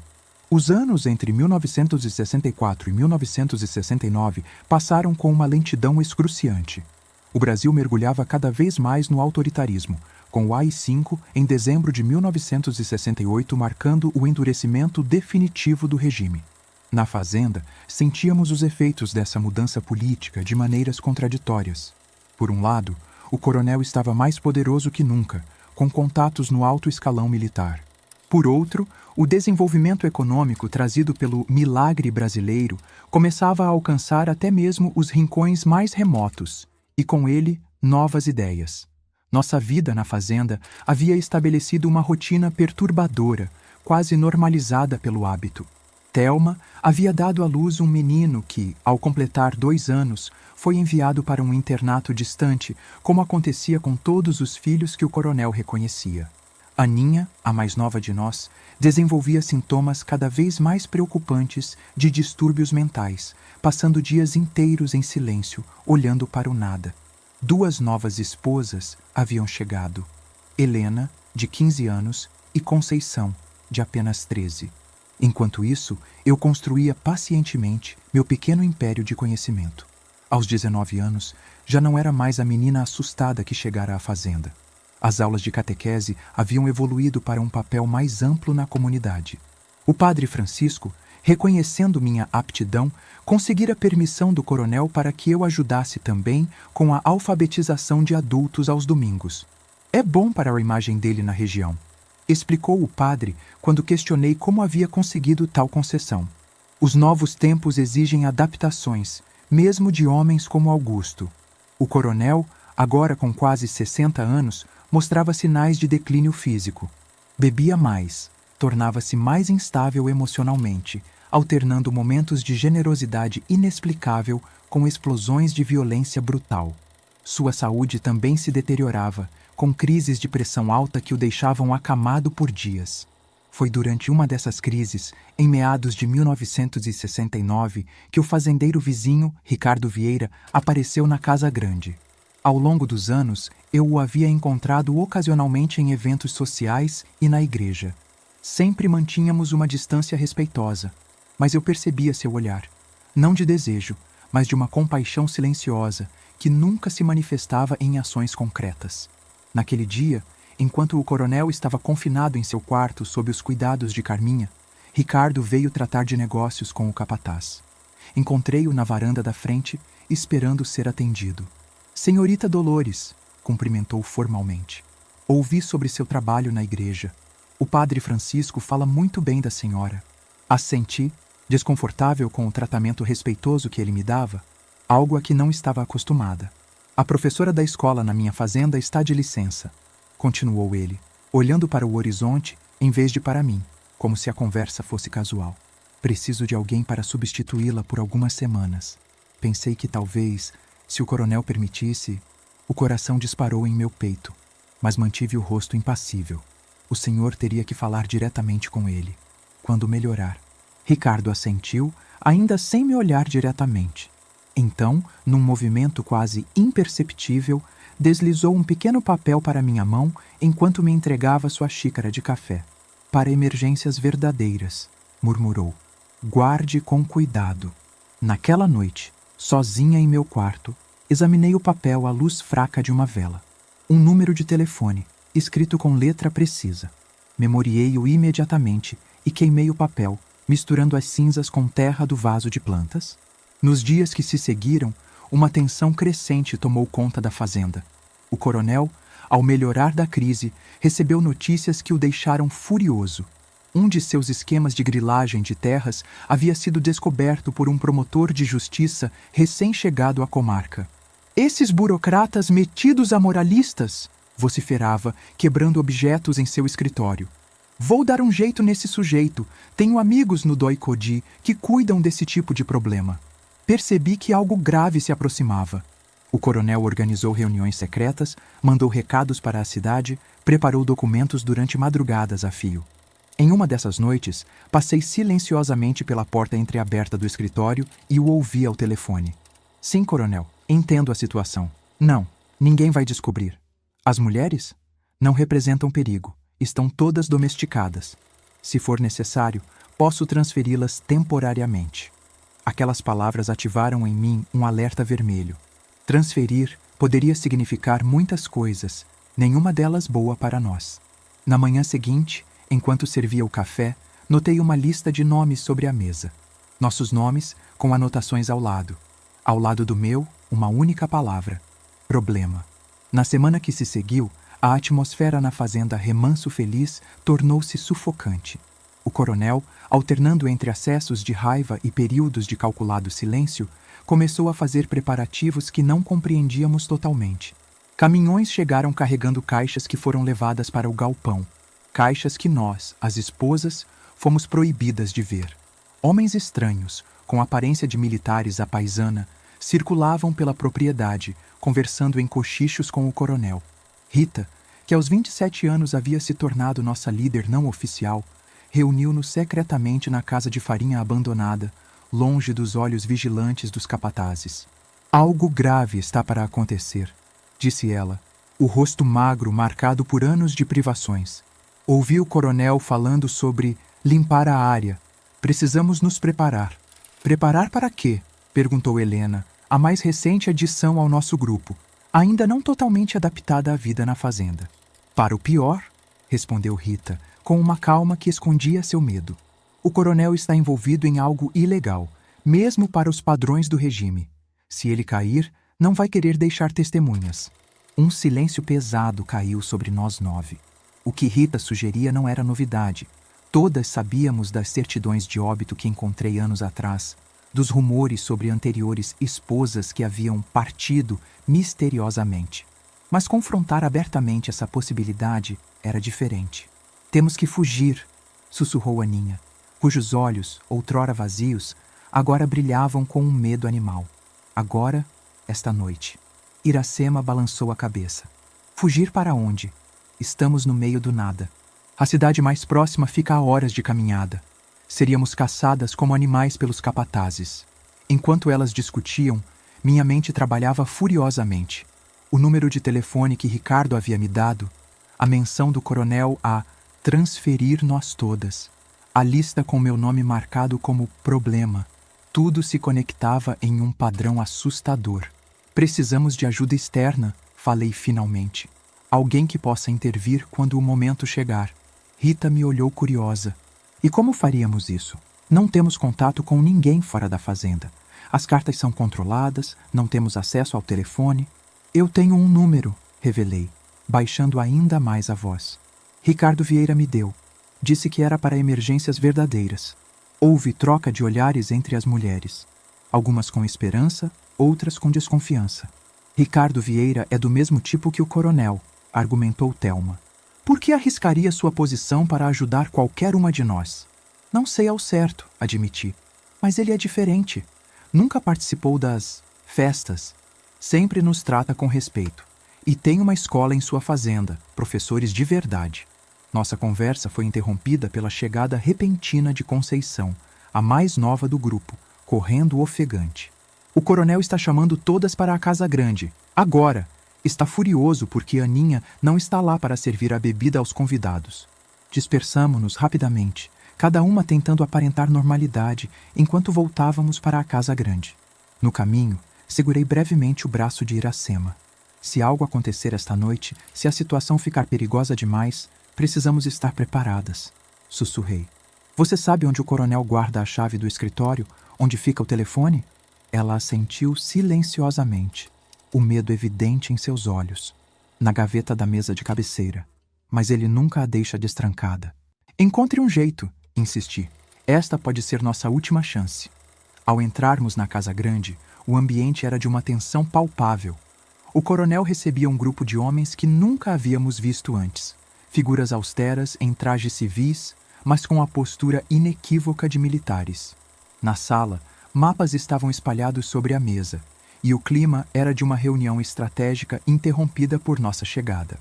Os anos entre 1964 e 1969 passaram com uma lentidão excruciante. O Brasil mergulhava cada vez mais no autoritarismo, com o AI-5 em dezembro de 1968 marcando o endurecimento definitivo do regime. Na fazenda, sentíamos os efeitos dessa mudança política de maneiras contraditórias. Por um lado, o coronel estava mais poderoso que nunca, com contatos no alto escalão militar. Por outro, o desenvolvimento econômico trazido pelo milagre brasileiro começava a alcançar até mesmo os rincões mais remotos, e com ele, novas ideias. Nossa vida na fazenda havia estabelecido uma rotina perturbadora, quase normalizada pelo hábito. Thelma havia dado à luz um menino que, ao completar 2 anos, foi enviado para um internato distante, como acontecia com todos os filhos que o coronel reconhecia. Aninha, a mais nova de nós, desenvolvia sintomas cada vez mais preocupantes de distúrbios mentais, passando dias inteiros em silêncio, olhando para o nada. 2 novas esposas haviam chegado: Helena, de 15 anos, e Conceição, de apenas 13. Enquanto isso, eu construía pacientemente meu pequeno império de conhecimento. Aos 19 anos, já não era mais a menina assustada que chegara à fazenda. As aulas de catequese haviam evoluído para um papel mais amplo na comunidade. O padre Francisco, reconhecendo minha aptidão, conseguira permissão do coronel para que eu ajudasse também com a alfabetização de adultos aos domingos. É bom para a imagem dele na região, explicou o padre quando questionei como havia conseguido tal concessão. Os novos tempos exigem adaptações, mesmo de homens como Augusto. O coronel, agora com quase 60 anos, mostrava sinais de declínio físico. Bebia mais, tornava-se mais instável emocionalmente, alternando momentos de generosidade inexplicável com explosões de violência brutal. Sua saúde também se deteriorava, com crises de pressão alta que o deixavam acamado por dias. Foi durante uma dessas crises, em meados de 1969, que o fazendeiro vizinho, Ricardo Vieira, apareceu na Casa Grande. Ao longo dos anos, eu o havia encontrado ocasionalmente em eventos sociais e na igreja. Sempre mantínhamos uma distância respeitosa, mas eu percebia seu olhar, não de desejo, mas de uma compaixão silenciosa que nunca se manifestava em ações concretas. Naquele dia, enquanto o coronel estava confinado em seu quarto sob os cuidados de Carminha, Ricardo veio tratar de negócios com o capataz. Encontrei-o na varanda da frente, esperando ser atendido. Senhorita Dolores, cumprimentou formalmente. Ouvi sobre seu trabalho na igreja. O padre Francisco fala muito bem da senhora. Assenti, desconfortável com o tratamento respeitoso que ele me dava, algo a que não estava acostumada. A professora da escola na minha fazenda está de licença, continuou ele, olhando para o horizonte em vez de para mim, como se a conversa fosse casual. Preciso de alguém para substituí-la por algumas semanas. Pensei que talvez, se o coronel permitisse, o coração disparou em meu peito, mas mantive o rosto impassível. O senhor teria que falar diretamente com ele. Quando melhorar. Ricardo assentiu, ainda sem me olhar diretamente. Então, num movimento quase imperceptível, deslizou um pequeno papel para minha mão enquanto me entregava sua xícara de café. Para emergências verdadeiras, murmurou. Guarde com cuidado. Naquela noite, sozinha em meu quarto, examinei o papel à luz fraca de uma vela. Um número de telefone, escrito com letra precisa. Memoriei-o imediatamente e queimei o papel, misturando as cinzas com terra do vaso de plantas. Nos dias que se seguiram, uma tensão crescente tomou conta da fazenda. O coronel, ao melhorar da crise, recebeu notícias que o deixaram furioso. Um de seus esquemas de grilagem de terras havia sido descoberto por um promotor de justiça recém-chegado à comarca. Esses burocratas metidos a moralistas, vociferava, quebrando objetos em seu escritório. Vou dar um jeito nesse sujeito. Tenho amigos no Doi-Codi que cuidam desse tipo de problema. Percebi que algo grave se aproximava. O coronel organizou reuniões secretas, mandou recados para a cidade, preparou documentos durante madrugadas a fio. Em uma dessas noites, passei silenciosamente pela porta entreaberta do escritório e o ouvi ao telefone. Sim, coronel, entendo a situação. Não, ninguém vai descobrir. As mulheres? Não representam perigo. Estão todas domesticadas. Se for necessário, posso transferi-las temporariamente. Aquelas palavras ativaram em mim um alerta vermelho. Transferir poderia significar muitas coisas, nenhuma delas boa para nós. Na manhã seguinte, enquanto servia o café, notei uma lista de nomes sobre a mesa. Nossos nomes, com anotações ao lado. Ao lado do meu, uma única palavra: problema. Na semana que se seguiu, a atmosfera na fazenda Remanso Feliz tornou-se sufocante. O coronel, alternando entre acessos de raiva e períodos de calculado silêncio, começou a fazer preparativos que não compreendíamos totalmente. Caminhões chegaram carregando caixas que foram levadas para o galpão. Caixas que nós, as esposas, fomos proibidas de ver. Homens estranhos, com aparência de militares à paisana, circulavam pela propriedade, conversando em cochichos com o coronel. Rita, que aos 27 anos havia se tornado nossa líder não oficial, reuniu-nos secretamente na casa de farinha abandonada, longe dos olhos vigilantes dos capatazes. Algo grave está para acontecer, disse ela, o rosto magro marcado por anos de privações. Ouvi o coronel falando sobre limpar a área. Precisamos nos preparar. Preparar para quê? Perguntou Helena, a mais recente adição ao nosso grupo, ainda não totalmente adaptada à vida na fazenda. Para o pior, respondeu Rita, com uma calma que escondia seu medo. O coronel está envolvido em algo ilegal, mesmo para os padrões do regime. Se ele cair, não vai querer deixar testemunhas. Um silêncio pesado caiu sobre nós 9. O que Rita sugeria não era novidade. Todas sabíamos das certidões de óbito que encontrei anos atrás, dos rumores sobre anteriores esposas que haviam partido misteriosamente. Mas confrontar abertamente essa possibilidade era diferente. Temos que fugir, sussurrou Aninha, cujos olhos, outrora vazios, agora brilhavam com um medo animal. Agora, esta noite. Iracema balançou a cabeça. Fugir para onde? Estamos no meio do nada. A cidade mais próxima fica a horas de caminhada. Seríamos caçadas como animais pelos capatazes. Enquanto elas discutiam, minha mente trabalhava furiosamente. O número de telefone que Ricardo havia me dado, a menção do coronel a transferir nós todas, a lista com meu nome marcado como problema, tudo se conectava em um padrão assustador. Precisamos de ajuda externa, falei finalmente. Alguém que possa intervir quando o momento chegar. Rita me olhou curiosa. E como faríamos isso? Não temos contato com ninguém fora da fazenda. As cartas são controladas, não temos acesso ao telefone. Eu tenho um número, revelei, baixando ainda mais a voz. Ricardo Vieira me deu. Disse que era para emergências verdadeiras. Houve troca de olhares entre as mulheres. Algumas com esperança, outras com desconfiança. Ricardo Vieira é do mesmo tipo que o coronel, argumentou Thelma. Por que arriscaria sua posição para ajudar qualquer uma de nós? Não sei ao certo, admiti. Mas ele é diferente. Nunca participou das festas. Sempre nos trata com respeito. E tem uma escola em sua fazenda, professores de verdade. Nossa conversa foi interrompida pela chegada repentina de Conceição, a mais nova do grupo, correndo ofegante. O coronel está chamando todas para a casa grande. Agora! Está furioso porque Aninha não está lá para servir a bebida aos convidados. Dispersamo-nos rapidamente, cada uma tentando aparentar normalidade enquanto voltávamos para a casa grande. No caminho, segurei brevemente o braço de Iracema. Se algo acontecer esta noite, se a situação ficar perigosa demais, precisamos estar preparadas, sussurrei. Você sabe onde o coronel guarda a chave do escritório, onde fica o telefone? Ela assentiu silenciosamente, o medo evidente em seus olhos. Na gaveta da mesa de cabeceira. Mas ele nunca a deixa destrancada. Encontre um jeito, insisti. Esta pode ser nossa última chance. Ao entrarmos na casa grande, o ambiente era de uma tensão palpável. O coronel recebia um grupo de homens que nunca havíamos visto antes. Figuras austeras em trajes civis, mas com a postura inequívoca de militares. Na sala, mapas estavam espalhados sobre a mesa, e o clima era de uma reunião estratégica interrompida por nossa chegada.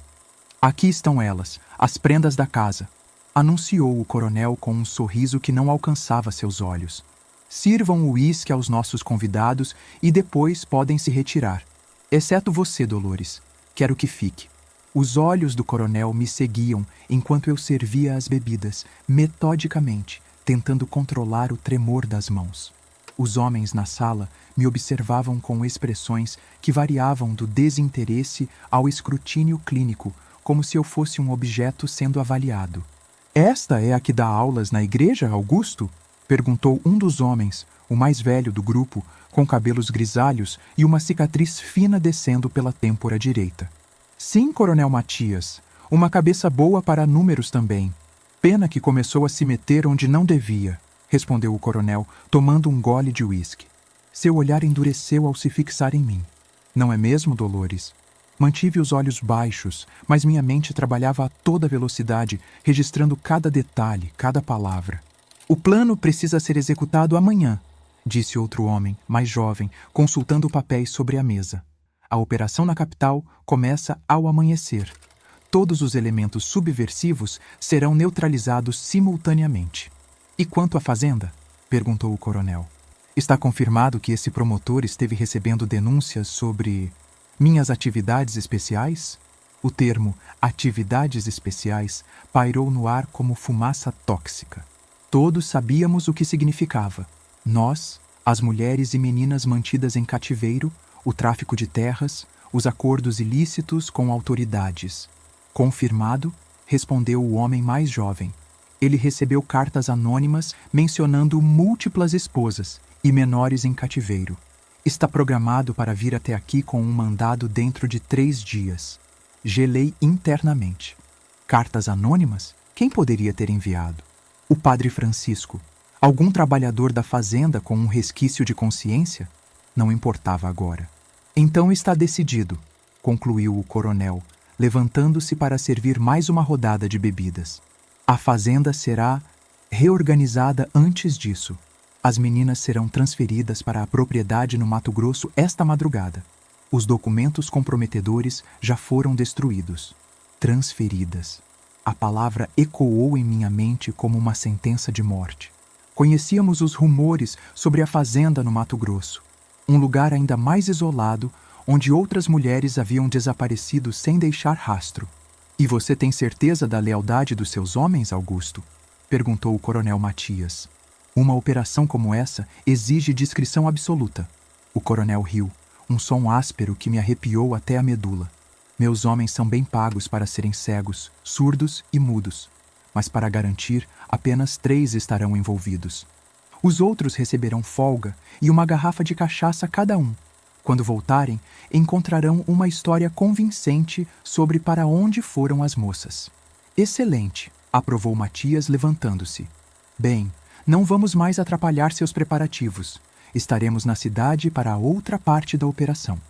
Aqui estão elas, as prendas da casa, anunciou o coronel com um sorriso que não alcançava seus olhos. Sirvam o uísque aos nossos convidados e depois podem se retirar. Exceto você, Dolores. Quero que fique. Os olhos do coronel me seguiam enquanto eu servia as bebidas, metodicamente, tentando controlar o tremor das mãos. Os homens na sala me observavam com expressões que variavam do desinteresse ao escrutínio clínico, como se eu fosse um objeto sendo avaliado. Esta é a que dá aulas na igreja, Augusto? Perguntou um dos homens, o mais velho do grupo, com cabelos grisalhos e uma cicatriz fina descendo pela têmpora direita. Sim, Coronel Matias, uma cabeça boa para números também. Pena que começou a se meter onde não devia, respondeu o coronel, tomando um gole de uísque. Seu olhar endureceu ao se fixar em mim. Não é mesmo, Dolores? Mantive os olhos baixos, mas minha mente trabalhava a toda velocidade, registrando cada detalhe, cada palavra. O plano precisa ser executado amanhã, disse outro homem, mais jovem, consultando papéis sobre a mesa. A operação na capital começa ao amanhecer. Todos os elementos subversivos serão neutralizados simultaneamente. E quanto à fazenda? Perguntou o coronel. Está confirmado que esse promotor esteve recebendo denúncias sobre minhas atividades especiais? O termo atividades especiais pairou no ar como fumaça tóxica. Todos sabíamos o que significava. Nós, as mulheres e meninas mantidas em cativeiro, o tráfico de terras, os acordos ilícitos com autoridades. Confirmado, respondeu o homem mais jovem. Ele recebeu cartas anônimas mencionando múltiplas esposas e menores em cativeiro. Está programado para vir até aqui com um mandado dentro de 3 dias. Gelei internamente. Cartas anônimas? Quem poderia ter enviado? O padre Francisco. Algum trabalhador da fazenda com um resquício de consciência? Não importava agora. Então está decidido, concluiu o coronel, levantando-se para servir mais uma rodada de bebidas. A fazenda será reorganizada antes disso. As meninas serão transferidas para a propriedade no Mato Grosso esta madrugada. Os documentos comprometedores já foram destruídos. Transferidas. A palavra ecoou em minha mente como uma sentença de morte. Conhecíamos os rumores sobre a fazenda no Mato Grosso, um lugar ainda mais isolado, onde outras mulheres haviam desaparecido sem deixar rastro. E você tem certeza da lealdade dos seus homens, Augusto? Perguntou o coronel Matias. Uma operação como essa exige discrição absoluta. O coronel riu, um som áspero que me arrepiou até a medula. Meus homens são bem pagos para serem cegos, surdos e mudos. Mas para garantir, apenas 3 estarão envolvidos. Os outros receberão folga e uma garrafa de cachaça cada um. Quando voltarem, encontrarão uma história convincente sobre para onde foram as moças. Excelente, aprovou Matias, levantando-se. Bem, não vamos mais atrapalhar seus preparativos. Estaremos na cidade para a outra parte da operação.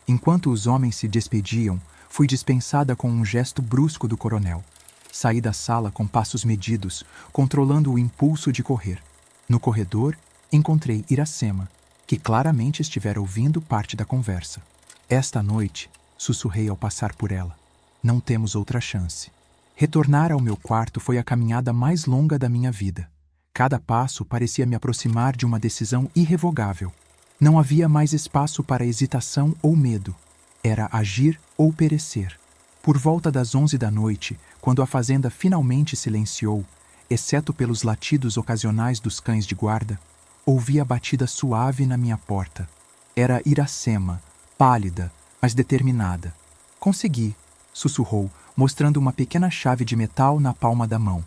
Enquanto os homens se despediam, fui dispensada com um gesto brusco do coronel. Saí da sala com passos medidos, controlando o impulso de correr. No corredor, encontrei Iracema, que claramente estivera ouvindo parte da conversa. Esta noite, sussurrei ao passar por ela, não temos outra chance. Retornar ao meu quarto foi a caminhada mais longa da minha vida. Cada passo parecia me aproximar de uma decisão irrevogável. Não havia mais espaço para hesitação ou medo. Era agir ou perecer. Por volta das 11 da noite, quando a fazenda finalmente silenciou, exceto pelos latidos ocasionais dos cães de guarda, ouvi a batida suave na minha porta. Era Iracema, pálida, mas determinada. Consegui, sussurrou, mostrando uma pequena chave de metal na palma da mão.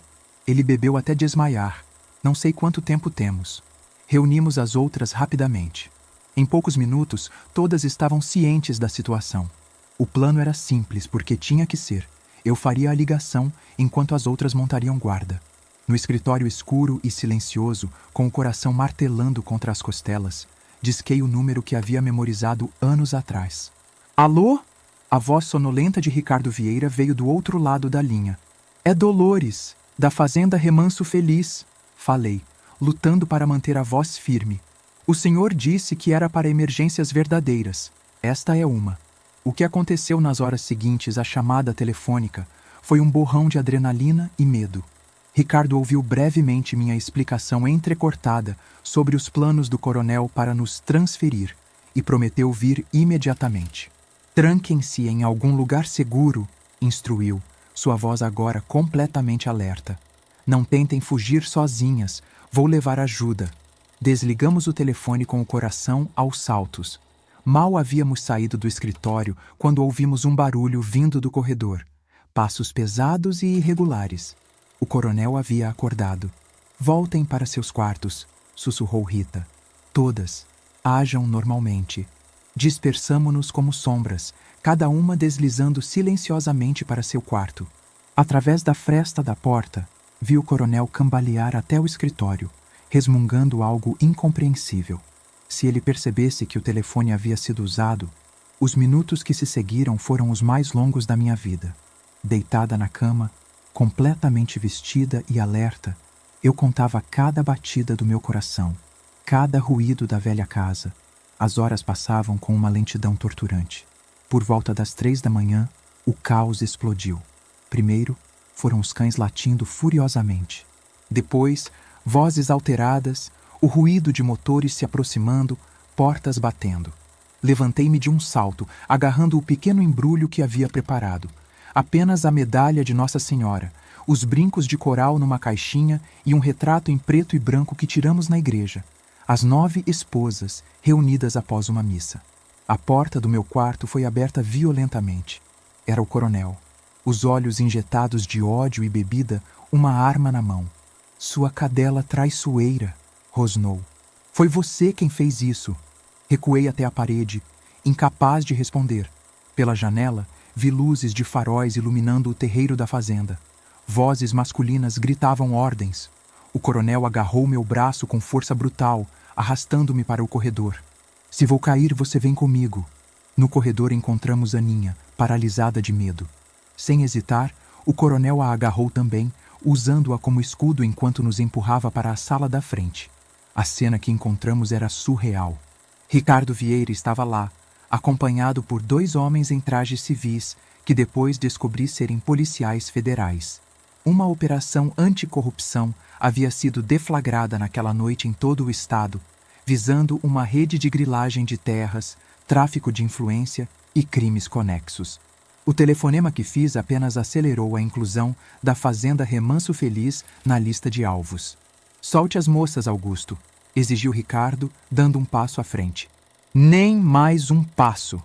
Ele bebeu até desmaiar. Não sei quanto tempo temos. Reunimos as outras rapidamente. Em poucos minutos, todas estavam cientes da situação. O plano era simples, porque tinha que ser. Eu faria a ligação, enquanto as outras montariam guarda. No escritório escuro e silencioso, com o coração martelando contra as costelas, disquei o número que havia memorizado anos atrás. Alô? A voz sonolenta de Ricardo Vieira veio do outro lado da linha. É Dolores, da Fazenda Remanso Feliz, falei, lutando para manter a voz firme. O senhor disse que era para emergências verdadeiras. Esta é uma. O que aconteceu nas horas seguintes à chamada telefônica foi um borrão de adrenalina e medo. Ricardo ouviu brevemente minha explicação entrecortada sobre os planos do coronel para nos transferir e prometeu vir imediatamente. Tranquem-se em algum lugar seguro, instruiu, sua voz agora completamente alerta. Não tentem fugir sozinhas, vou levar ajuda. Desligamos o telefone com o coração aos saltos. Mal havíamos saído do escritório quando ouvimos um barulho vindo do corredor. Passos pesados e irregulares. O coronel havia acordado. Voltem para seus quartos, sussurrou Rita. Todas. Hajam normalmente. Dispersamo-nos como sombras, cada uma deslizando silenciosamente para seu quarto. Através da fresta da porta, vi o coronel cambalear até o escritório, resmungando algo incompreensível. Se ele percebesse que o telefone havia sido usado, os minutos que se seguiram foram os mais longos da minha vida. Deitada na cama, completamente vestida e alerta, eu contava cada batida do meu coração, cada ruído da velha casa. As horas passavam com uma lentidão torturante. Por volta das 3 da manhã, o caos explodiu. Primeiro, foram os cães latindo furiosamente. Depois, vozes alteradas, o ruído de motores se aproximando, portas batendo. Levantei-me de um salto, agarrando o pequeno embrulho que havia preparado. Apenas a medalha de Nossa Senhora, os brincos de coral numa caixinha e um retrato em preto e branco que tiramos na igreja. As 9 esposas, reunidas após uma missa. A porta do meu quarto foi aberta violentamente. Era o coronel. Os olhos injetados de ódio e bebida, uma arma na mão. Sua cadela traiçoeira, rosnou. Foi você quem fez isso. Recuei até a parede, incapaz de responder. Pela janela, vi luzes de faróis iluminando o terreiro da fazenda. Vozes masculinas gritavam ordens. O coronel agarrou meu braço com força brutal, arrastando-me para o corredor. Se vou cair, você vem comigo. No corredor encontramos Aninha, paralisada de medo. Sem hesitar, o coronel a agarrou também, usando-a como escudo enquanto nos empurrava para a sala da frente. A cena que encontramos era surreal. Ricardo Vieira estava lá, acompanhado por 2 homens em trajes civis, que depois descobri serem policiais federais. Uma operação anticorrupção havia sido deflagrada naquela noite em todo o estado, visando uma rede de grilagem de terras, tráfico de influência e crimes conexos. O telefonema que fiz apenas acelerou a inclusão da Fazenda Remanso Feliz na lista de alvos. Solte as moças, Augusto, exigiu Ricardo, dando um passo à frente. Nem mais um passo,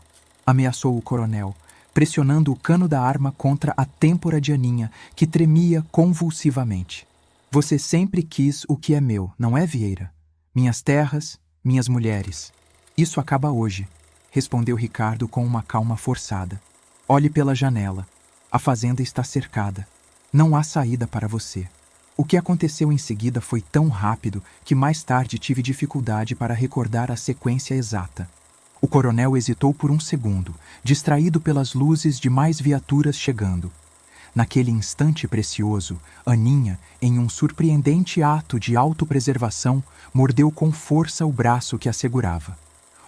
ameaçou o coronel, pressionando o cano da arma contra a têmpora de Aninha, que tremia convulsivamente. Você sempre quis o que é meu, não é, Vieira? Minhas terras, minhas mulheres. Isso acaba hoje, respondeu Ricardo com uma calma forçada. Olhe pela janela. A fazenda está cercada. Não há saída para você. O que aconteceu em seguida foi tão rápido que mais tarde tive dificuldade para recordar a sequência exata. O coronel hesitou por um segundo, distraído pelas luzes de mais viaturas chegando. Naquele instante precioso, Aninha, em um surpreendente ato de autopreservação, mordeu com força o braço que a segurava.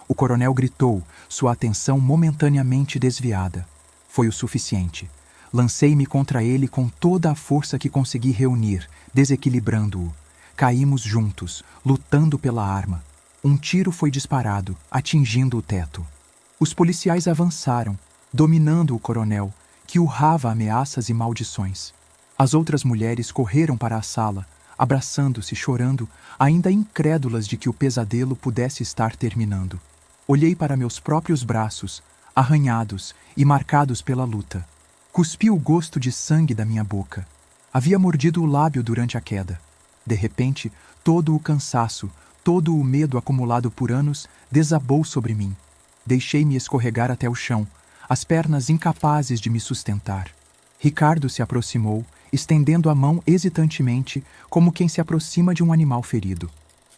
O coronel gritou, sua atenção momentaneamente desviada. Foi o suficiente. Lancei-me contra ele com toda a força que consegui reunir, desequilibrando-o. Caímos juntos, lutando pela arma. Um tiro foi disparado, atingindo o teto. Os policiais avançaram, dominando o coronel, que urrava ameaças e maldições. As outras mulheres correram para a sala, abraçando-se, chorando, ainda incrédulas de que o pesadelo pudesse estar terminando. Olhei para meus próprios braços, arranhados e marcados pela luta. Cuspi o gosto de sangue da minha boca. Havia mordido o lábio durante a queda. De repente, todo o cansaço, todo o medo acumulado por anos desabou sobre mim. Deixei-me escorregar até o chão, as pernas incapazes de me sustentar. Ricardo se aproximou, estendendo a mão hesitantemente, como quem se aproxima de um animal ferido.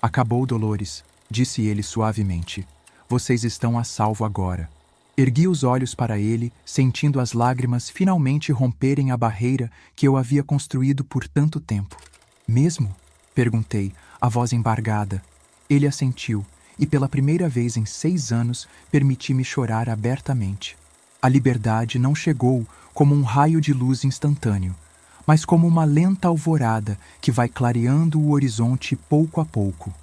Acabou, Dolores, disse ele suavemente. Vocês estão a salvo agora. Ergui os olhos para ele, sentindo as lágrimas finalmente romperem a barreira que eu havia construído por tanto tempo. Mesmo? Perguntei, a voz embargada. Ele assentiu, e pela primeira vez em 6 anos permiti-me chorar abertamente. A liberdade não chegou como um raio de luz instantâneo, mas como uma lenta alvorada que vai clareando o horizonte pouco a pouco.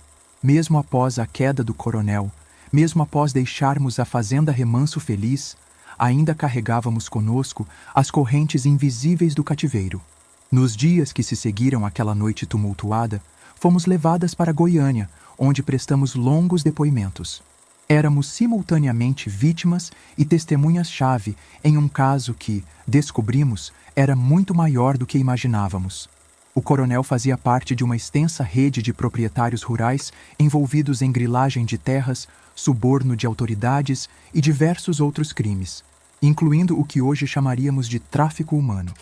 Mesmo após a queda do coronel, mesmo após deixarmos a Fazenda Remanso Feliz, ainda carregávamos conosco as correntes invisíveis do cativeiro. Nos dias que se seguiram àquela noite tumultuada, fomos levadas para Goiânia, onde prestamos longos depoimentos. Éramos simultaneamente vítimas e testemunhas-chave em um caso que, descobrimos, era muito maior do que imaginávamos. O coronel fazia parte de uma extensa rede de proprietários rurais envolvidos em grilagem de terras, suborno de autoridades e diversos outros crimes, incluindo o que hoje chamaríamos de tráfico humano.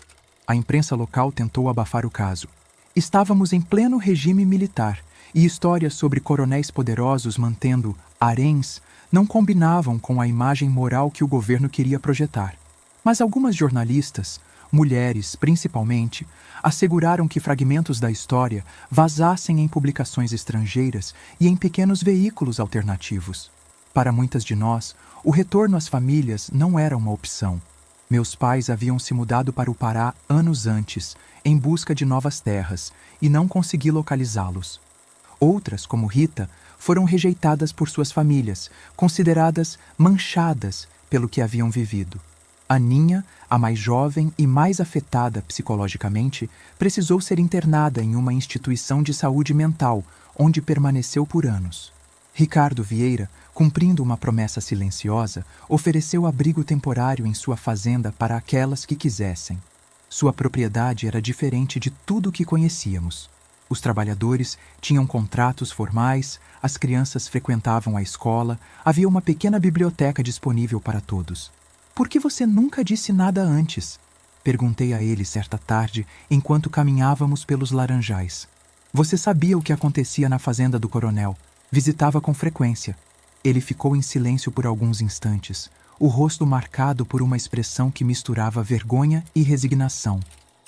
A imprensa local tentou abafar o caso. Estávamos em pleno regime militar e histórias sobre coronéis poderosos mantendo haréns não combinavam com a imagem moral que o governo queria projetar. Mas algumas jornalistas, mulheres principalmente, asseguraram que fragmentos da história vazassem em publicações estrangeiras e em pequenos veículos alternativos. Para muitas de nós, o retorno às famílias não era uma opção. Meus pais haviam se mudado para o Pará anos antes, em busca de novas terras, e não consegui localizá-los. Outras, como Rita, foram rejeitadas por suas famílias, consideradas manchadas pelo que haviam vivido. Aninha, a mais jovem e mais afetada psicologicamente, precisou ser internada em uma instituição de saúde mental, onde permaneceu por anos. Ricardo Vieira, cumprindo uma promessa silenciosa, ofereceu abrigo temporário em sua fazenda para aquelas que quisessem. Sua propriedade era diferente de tudo o que conhecíamos. Os trabalhadores tinham contratos formais, as crianças frequentavam a escola, havia uma pequena biblioteca disponível para todos. Por que você nunca disse nada antes? Perguntei a ele certa tarde, enquanto caminhávamos pelos laranjais. Você sabia o que acontecia na fazenda do coronel. Visitava com frequência. Ele ficou em silêncio por alguns instantes, o rosto marcado por uma expressão que misturava vergonha e resignação.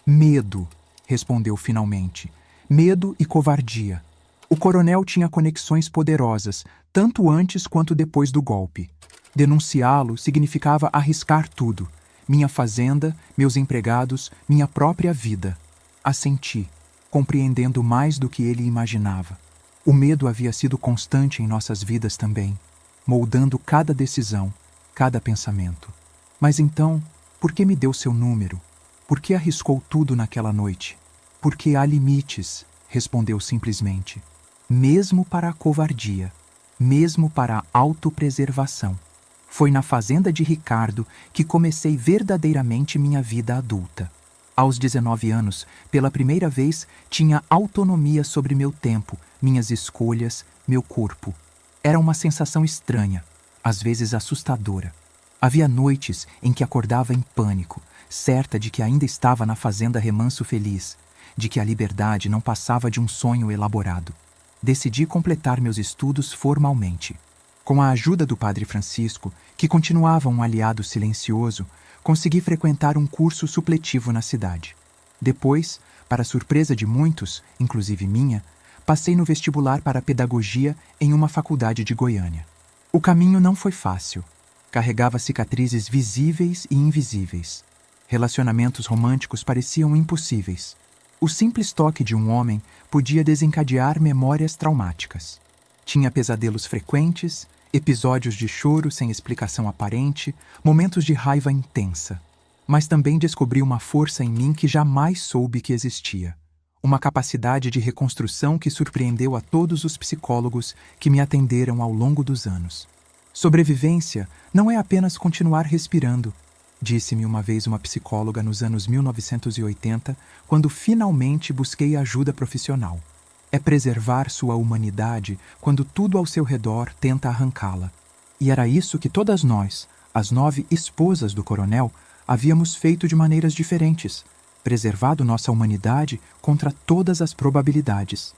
Medo, respondeu finalmente. Medo e covardia. O coronel tinha conexões poderosas, tanto antes quanto depois do golpe. Denunciá-lo significava arriscar tudo. Minha fazenda, meus empregados, minha própria vida. Assenti, compreendendo mais do que ele imaginava. O medo havia sido constante em nossas vidas também, moldando cada decisão, cada pensamento. Mas então, por que me deu seu número? Por que arriscou tudo naquela noite? Porque há limites, respondeu simplesmente. Mesmo para a covardia, mesmo para a autopreservação. Foi na fazenda de Ricardo que comecei verdadeiramente minha vida adulta. Aos 19 anos, pela primeira vez, tinha autonomia sobre meu tempo, minhas escolhas, meu corpo. Era uma sensação estranha, às vezes assustadora. Havia noites em que acordava em pânico, certa de que ainda estava na fazenda Remanso Feliz, de que a liberdade não passava de um sonho elaborado. Decidi completar meus estudos formalmente. Com a ajuda do padre Francisco, que continuava um aliado silencioso, consegui frequentar um curso supletivo na cidade. Depois, para surpresa de muitos, inclusive minha, passei no vestibular para pedagogia em uma faculdade de Goiânia. O caminho não foi fácil. Carregava cicatrizes visíveis e invisíveis. Relacionamentos românticos pareciam impossíveis. O simples toque de um homem podia desencadear memórias traumáticas. Tinha pesadelos frequentes, episódios de choro sem explicação aparente, momentos de raiva intensa. Mas também descobri uma força em mim que jamais soube que existia. Uma capacidade de reconstrução que surpreendeu a todos os psicólogos que me atenderam ao longo dos anos. Sobrevivência não é apenas continuar respirando, disse-me uma vez uma psicóloga nos anos 1980, quando finalmente busquei ajuda profissional. É preservar sua humanidade quando tudo ao seu redor tenta arrancá-la. E era isso que todas nós, as 9 esposas do coronel, havíamos feito de maneiras diferentes, preservado nossa humanidade contra todas as probabilidades.